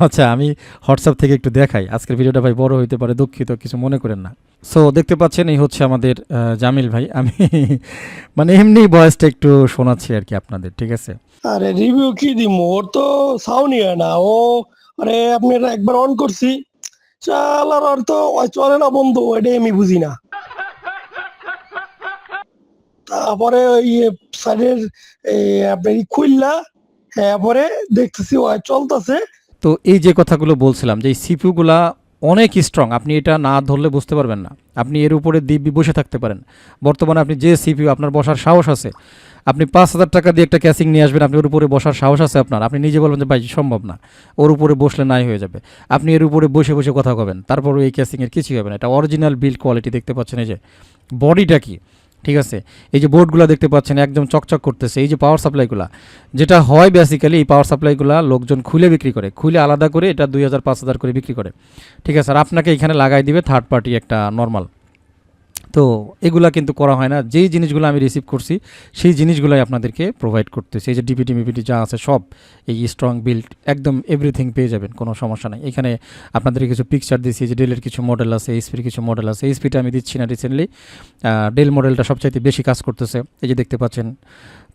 আচ্ছা, আমি হোয়াটসঅ্যাপ থেকে একটু দেখাই। আজকের ভিডিওটা ভাই বড় হইতে পারে, দুঃখিত, কিছু মনে করেন না। সো দেখতে পাচ্ছেন এই হচ্ছে আমাদের জামিল ভাই। আমি মানে এমনি ভয়েসটা একটু শোনাচ্ছি আর কি আপনাদের। ঠিক আছে, আরে রিভিউ কি দিম, ওর তো সাউন্ড হয় না ও। আরে আপনি একবার অন করছি, চালার আর তো চলে না বন্ধু, এটাই আমি বুঝি না। তারপরে ওই সাইডের আপনার খুললা, হ্যাঁ পরে দেখতেছি ও চলতেছে। তো এই যে কথাগুলো বলছিলাম যে এই সিপিইউগুলা অনেক স্ট্রং, আপনি এটা না ধরলে বুঝতে পারবেন না। আপনি এর উপরে দিব্যি বসে থাকতে পারেন। বর্তমানে আপনি যে সিপিইউ, আপনার বসার সাহস আছে, আপনি 5,000 টাকা দিয়ে একটা ক্যাসিং নিয়ে আসবেন, আপনি ওর উপরে বসার সাহস আছে আপনার, আপনি নিজে বলবেন যে ভাই সম্ভব না, ওর উপরে বসলে নাই হয়ে যাবে। আপনি এর উপরে বসে বসে কথা কবেন, তারপর এই ক্যাসিংয়ের কিছুই হবে না। এটা অরিজিনাল বিল্ড কোয়ালিটি, দেখতে পাচ্ছেন এই যে বডিটা কি ঠিক আছে, এই যে বোর্ডগুলো দেখতে পাচ্ছেন একদম চকচক করতেছে, এই যে পাওয়ার সাপ্লাইগুলো, যেটা হয় বেসিক্যালি এই পাওয়ার সাপ্লাইগুলো লোকজন খুলে বিক্রি করে, খুলে আলাদা করে এটা 2000-5000 করে বিক্রি করে। ঠিক আছে, আর আপনাকে এখানে লাগাই দিবে থার্ড পার্টি একটা নর্মাল। তো এগুলা কিন্তু করা হয় না, যেই জিনিসগুলো আমি রিসিভ করছি সেই জিনিসগুলোই আপনাদেরকে প্রোভাইড করতেছি। এই যে ডিপিটি মিপিটি যা আছে সব, এই স্ট্রং বিল্ড একদম এভরিথিং পেয়ে যাবেন, কোনো সমস্যা নাই। এখানে আপনাদের কিছু পিকচার দিচ্ছি, যে ডেলের কিছু মডেল আছে, এইচপির কিছু মডেল আছে। এইচপিটা আমি দিচ্ছি না রিসেন্টলি, ডেল মডেলটা সবচাইতে বেশি কাজ করতেছে, এই যে দেখতে পাচ্ছেন।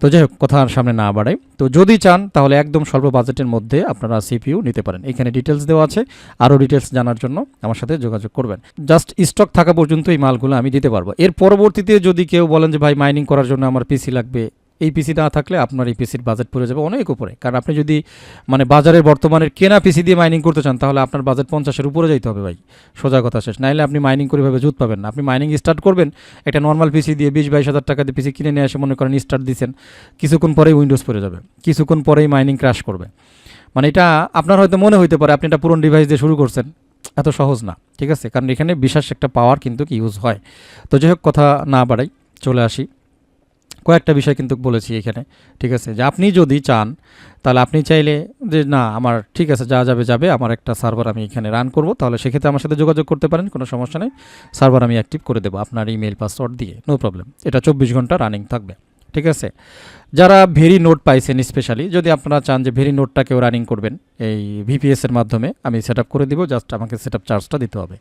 তো যাই হোক, কথা আর সামনে না বাড়াই, তো যদি চান তাহলে একদম স্বল্প বাজেটের মধ্যে আপনারা সিপিইউ নিতে পারেন। এখানে ডিটেলস দেওয়া আছে, আরও ডিটেলস জানার জন্য আমার সাথে যোগাযোগ করবেন। জাস্ট স্টক থাকা পর্যন্ত এই মালগুলো আমি দিতে পারবো। এর পরবর্তীতে যদি কেউ বলেন যে ভাই মাইনিং করার জন্য আমার পিসি লাগবে, এই পিসি না থাকলে আপনার এই পিসির বাজেট পড়ে যাবে অনেক উপরে। কারণ আপনি যদি মানে বাজারের বর্তমানের কেনা পিসি দিয়ে মাইনিং করতে চান তাহলে আপনার বাজেট 50-এর উপরে যাইতে হবে ভাই, সোজা কথা শেষ। নাইলে আপনি মাইনিং করে ভাবে জুত পাবেন না। আপনি মাইনিং স্টার্ট করবেন একটা নর্মাল পিসি দিয়ে, 20-22 হাজার টাকা দিয়ে পিসি কিনে নিয়ে এসে মনে করেন স্টার্ট দিচ্ছেন, কিছুক্ষণ পরেই উইন্ডোজ পড়ে যাবে, কিছুক্ষণ পরেই মাইনিং ক্র্যাশ করবে। মানে এটা আপনার হয়তো মনে হইতে পারে আপনি একটা পুরনো ডিভাইস দিয়ে শুরু করছেন, এত সহজ না। ঠিক আছে, কারণ এখানে বিশেষ একটা পাওয়ার কিন্তু ইউজ হয়। তো যাই হোক, কথা না বাড়াই, চলে আসি। কয়েকটা বিষয় কিন্তু বলেছি এখানে। ঠিক আছে, যে আপনি যদি চান তাহলে আপনি চাইলে যে না আমার ঠিক আছে যা যাবে যাবে, আমার একটা সার্ভার আমি এখানে রান করব, তাহলে সেক্ষেত্রে আমার সাথে যোগাযোগ করতে পারেন, কোনো সমস্যা নেই। সার্ভার আমি অ্যাক্টিভ করে দেবো আপনার ইমেল পাসওয়ার্ড দিয়ে, নো প্রবলেম। এটা 24 ঘন্টা রানিং থাকবে। ঠিক আছে, যারা ভেরি নোট পাইছেন স্পেশালি, যদি আপনারা চান যে ভেরি নোটটাকেও রানিং করবেন এই ভিপিএসের মাধ্যমে, আমি সেট আপ করে দিব। জাস্ট আমাকে সেট আপ চার্জটা দিতে হবে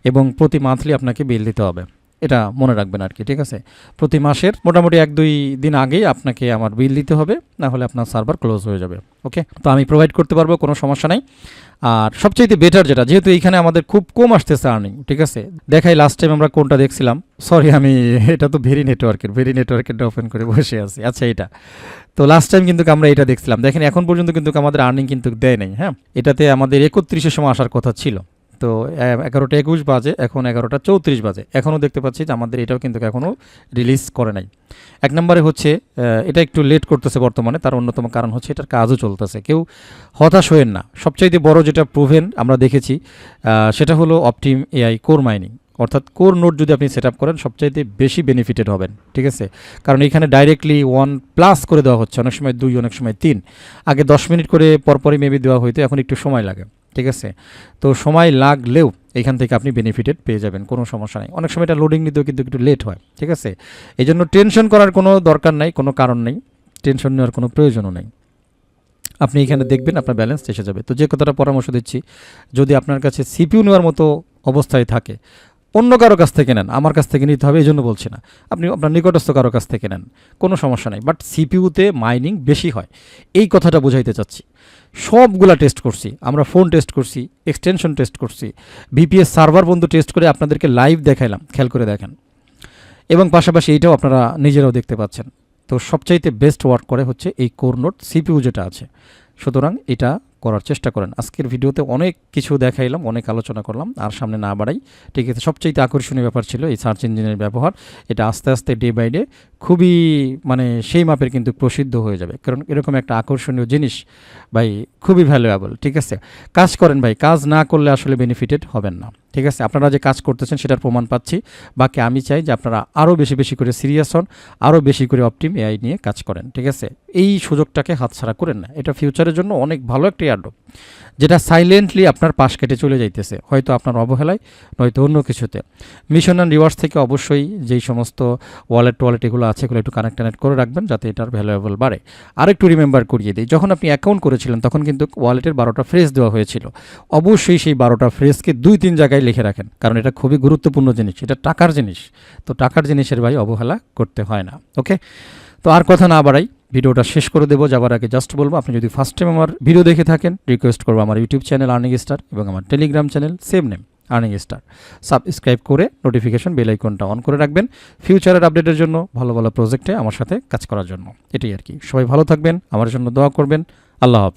এবং প্রতি মান্থলি আপনাকে বিল দিতে হবে, এটা মনে রাখবেন আর কি। ঠিক আছে, প্রতি মাসের মোটামুটি 1-2 দিন আগেই আপনাকে আমার বিল দিতে হবে, না হলে আপনার সার্ভার ক্লোজ হয়ে যাবে। ওকে, তো আমি প্রোভাইড করতে পারবো, কোনো সমস্যা নাই। আর সবচেয়ে বেটার যেটা, যেহেতু এইখানে আমাদের খুব কম আসতেছে আর্নিং, ঠিক আছে, দেখাই লাস্ট টাইম আমরা কোনটা দেখছিলাম, সরি আমি এটা তো ভেরি নেটওয়ার্কেরটা ওপেন করে বসে আছি। আচ্ছা, এটা তো লাস্ট টাইম কিন্তু আমরা এটা দেখছিলাম। দেখেন এখন পর্যন্ত কিন্তু আমাদের আর্নিং কিন্তু দেয় নাই। হ্যাঁ, এটাতে আমাদের 31-এর সময় আসার কথা ছিল, তো 11টা 21 বাজে, এখন 11টা 34 বাজে, এখনও দেখতে পাচ্ছি যে আমাদের এটাও কিন্তু এখনও রিলিজ করে নাই। এক নম্বরে হচ্ছে এটা একটু লেট করতেছে বর্তমানে, তার অন্যতম কারণ হচ্ছে এটার কাজও চলতেছে। কেউ হতাশ হয়েন না, সবচাইতে বড় যেটা প্রুভেন আমরা দেখেছি সেটা হলো অপটিম এআই কোর মাইনিং, অর্থাৎ কোর নোট যদি আপনি সেট আপ করেন সবচাইতে বেশি বেনিফিটেড হবেন। ঠিক আছে, কারণ এখানে ডাইরেক্টলি 1+ করে দেওয়া হচ্ছে, অনেক সময় 2, অনেক সময় 3। আগে 10 মিনিট করে পরপরই মেবি দেওয়া হইতো, এখন একটু সময় লাগে। ঠিক আছে, তো সময় লাগলেও এখান থেকে আপনি বেনিফিটেড পেয়ে যাবেন, কোনো সমস্যা নেই। অনেক সময় এটা লোডিং নিতেও কিন্তু একটু লেট হয়। ঠিক আছে, এই জন্য টেনশন করার কোনো দরকার নাই, কোনো কারণ নেই, টেনশন নেওয়ার কোনো প্রয়োজনও নেই। আপনি এখানে দেখবেন আপনার ব্যালেন্স এসে যাবে। তো যে কথাটা পরামর্শ দিচ্ছি, যদি আপনার কাছে সিপিইউ নেওয়ার মতো অবস্থায় থাকে, অন্য কারো কাছ থেকে নেন, আমার কাছ থেকে নিতে হবে এই জন্য বলছি না, আপনি আপনার নিকটস্থ কারো কাছ থেকে নেন, কোনো সমস্যা নেই। বাট সিপিইউতে মাইনিং বেশি হয়, এই কথাটা বোঝাইতে চাচ্ছি। সবগুলা টেস্ট করছি আমরা, ফোন টেস্ট করছি, এক্সটেনশন টেস্ট করছি, ভিপিএস সার্ভার বন্ধু টেস্ট করে আপনাদেরকে লাইভ দেখাইলাম, খেয়াল করে দেখেন। এবং পাশাপাশি এইটাও আপনারা নিজেরাও দেখতে পাচ্ছেন। তো সবচাইতে বেস্ট ওয়ার্ক করে হচ্ছে এই কোর নোট সিপিইউ যেটা আছে, সুতরাং এটা করার চেষ্টা করেন। আজকের ভিডিওতে অনেক কিছু দেখাইলাম, অনেক আলোচনা করলাম, আর সামনে না বাড়াই। ঠিক আছে, সবচাইতে আকর্ষণীয় ব্যাপার ছিল এই সার্চ ইঞ্জিনের ব্যবহার। এটা আস্তে আস্তে ডে বাই ডে খুবই মানে সেই মাপের কিন্তু প্রসিদ্ধ হয়ে যাবে, কারণ এরকম একটা আকর্ষণীয় জিনিস ভাই খুবই ভ্যালুয়েবল। ঠিক আছে, কাজ করেন ভাই, কাজ না করলে আসলে বেনিফিটেড হবেন না। ঠিক আছে, আপনারা যে কাজ করতেছেন সেটার প্রমাণ পাচ্ছি। বাকি আমি চাই যে আপনারা আরও বেশি বেশি করে সিরিয়াস হন, আরও বেশি করে অপটিম এআই নিয়ে কাজ করেন। ঠিক আছে, এই সুযোগটাকে হাতছাড়া করেন না, এটা ফিউচারের জন্য অনেক ভালো একটা এয়ারড্রপ, যেটা সাইলেন্টলি আপনার পাশ কেটে চলে যাইতেছে, হয়তো আপনার অবহেলায়, নয়তো অন্য কিছুতে। মিশন অ্যান্ড রিওয়ার্ডস থেকে অবশ্যই যেই সমস্ত ওয়ালেট এগুলো আছে এগুলো একটু কানেক্ট করে রাখবেন, যাতে এটার ভ্যালুয়েবল বাড়ে। আর একটু রিমেম্বার করিয়ে দিই, যখন আপনি অ্যাকাউন্ট করেছিলেন তখন কিন্তু ওয়ালেটের 12টা ফ্রেজ দেওয়া হয়েছিল। অবশ্যই সেই 12টা ফ্রেজকে 2-3 জায়গায় লিখে রাখেন, কারণ এটা খুবই গুরুত্বপূর্ণ জিনিস, এটা টাকার জিনিস। তো টাকার জিনিসের ভাই অবহেলা করতে হয় না। ওকে, তো আর কথা না বাড়াই, ভিডিওটা শেষ করে দেবো। যাবার আগে জাস্ট বলবো, আপনি যদি ফার্স্ট টাইম আমার ভিডিও দেখে থাকেন, রিকোয়েস্ট করবো আমার ইউটিউব চ্যানেল আর্নিং স্টার এবং আমার Telegram channel same name earning star subscribe করে নোটিফিকেশন বেল আইকনটা অন করে রাখবেন, ফিউচারের আপডেটের জন্য, ভালো ভালো প্রজেক্টে আমার সাথে কাজ করার জন্য। এটাই আর কি। সবাই ভালো থাকবেন, আমার জন্য দোয়া করবেন। আল্লাহ হাফেজ।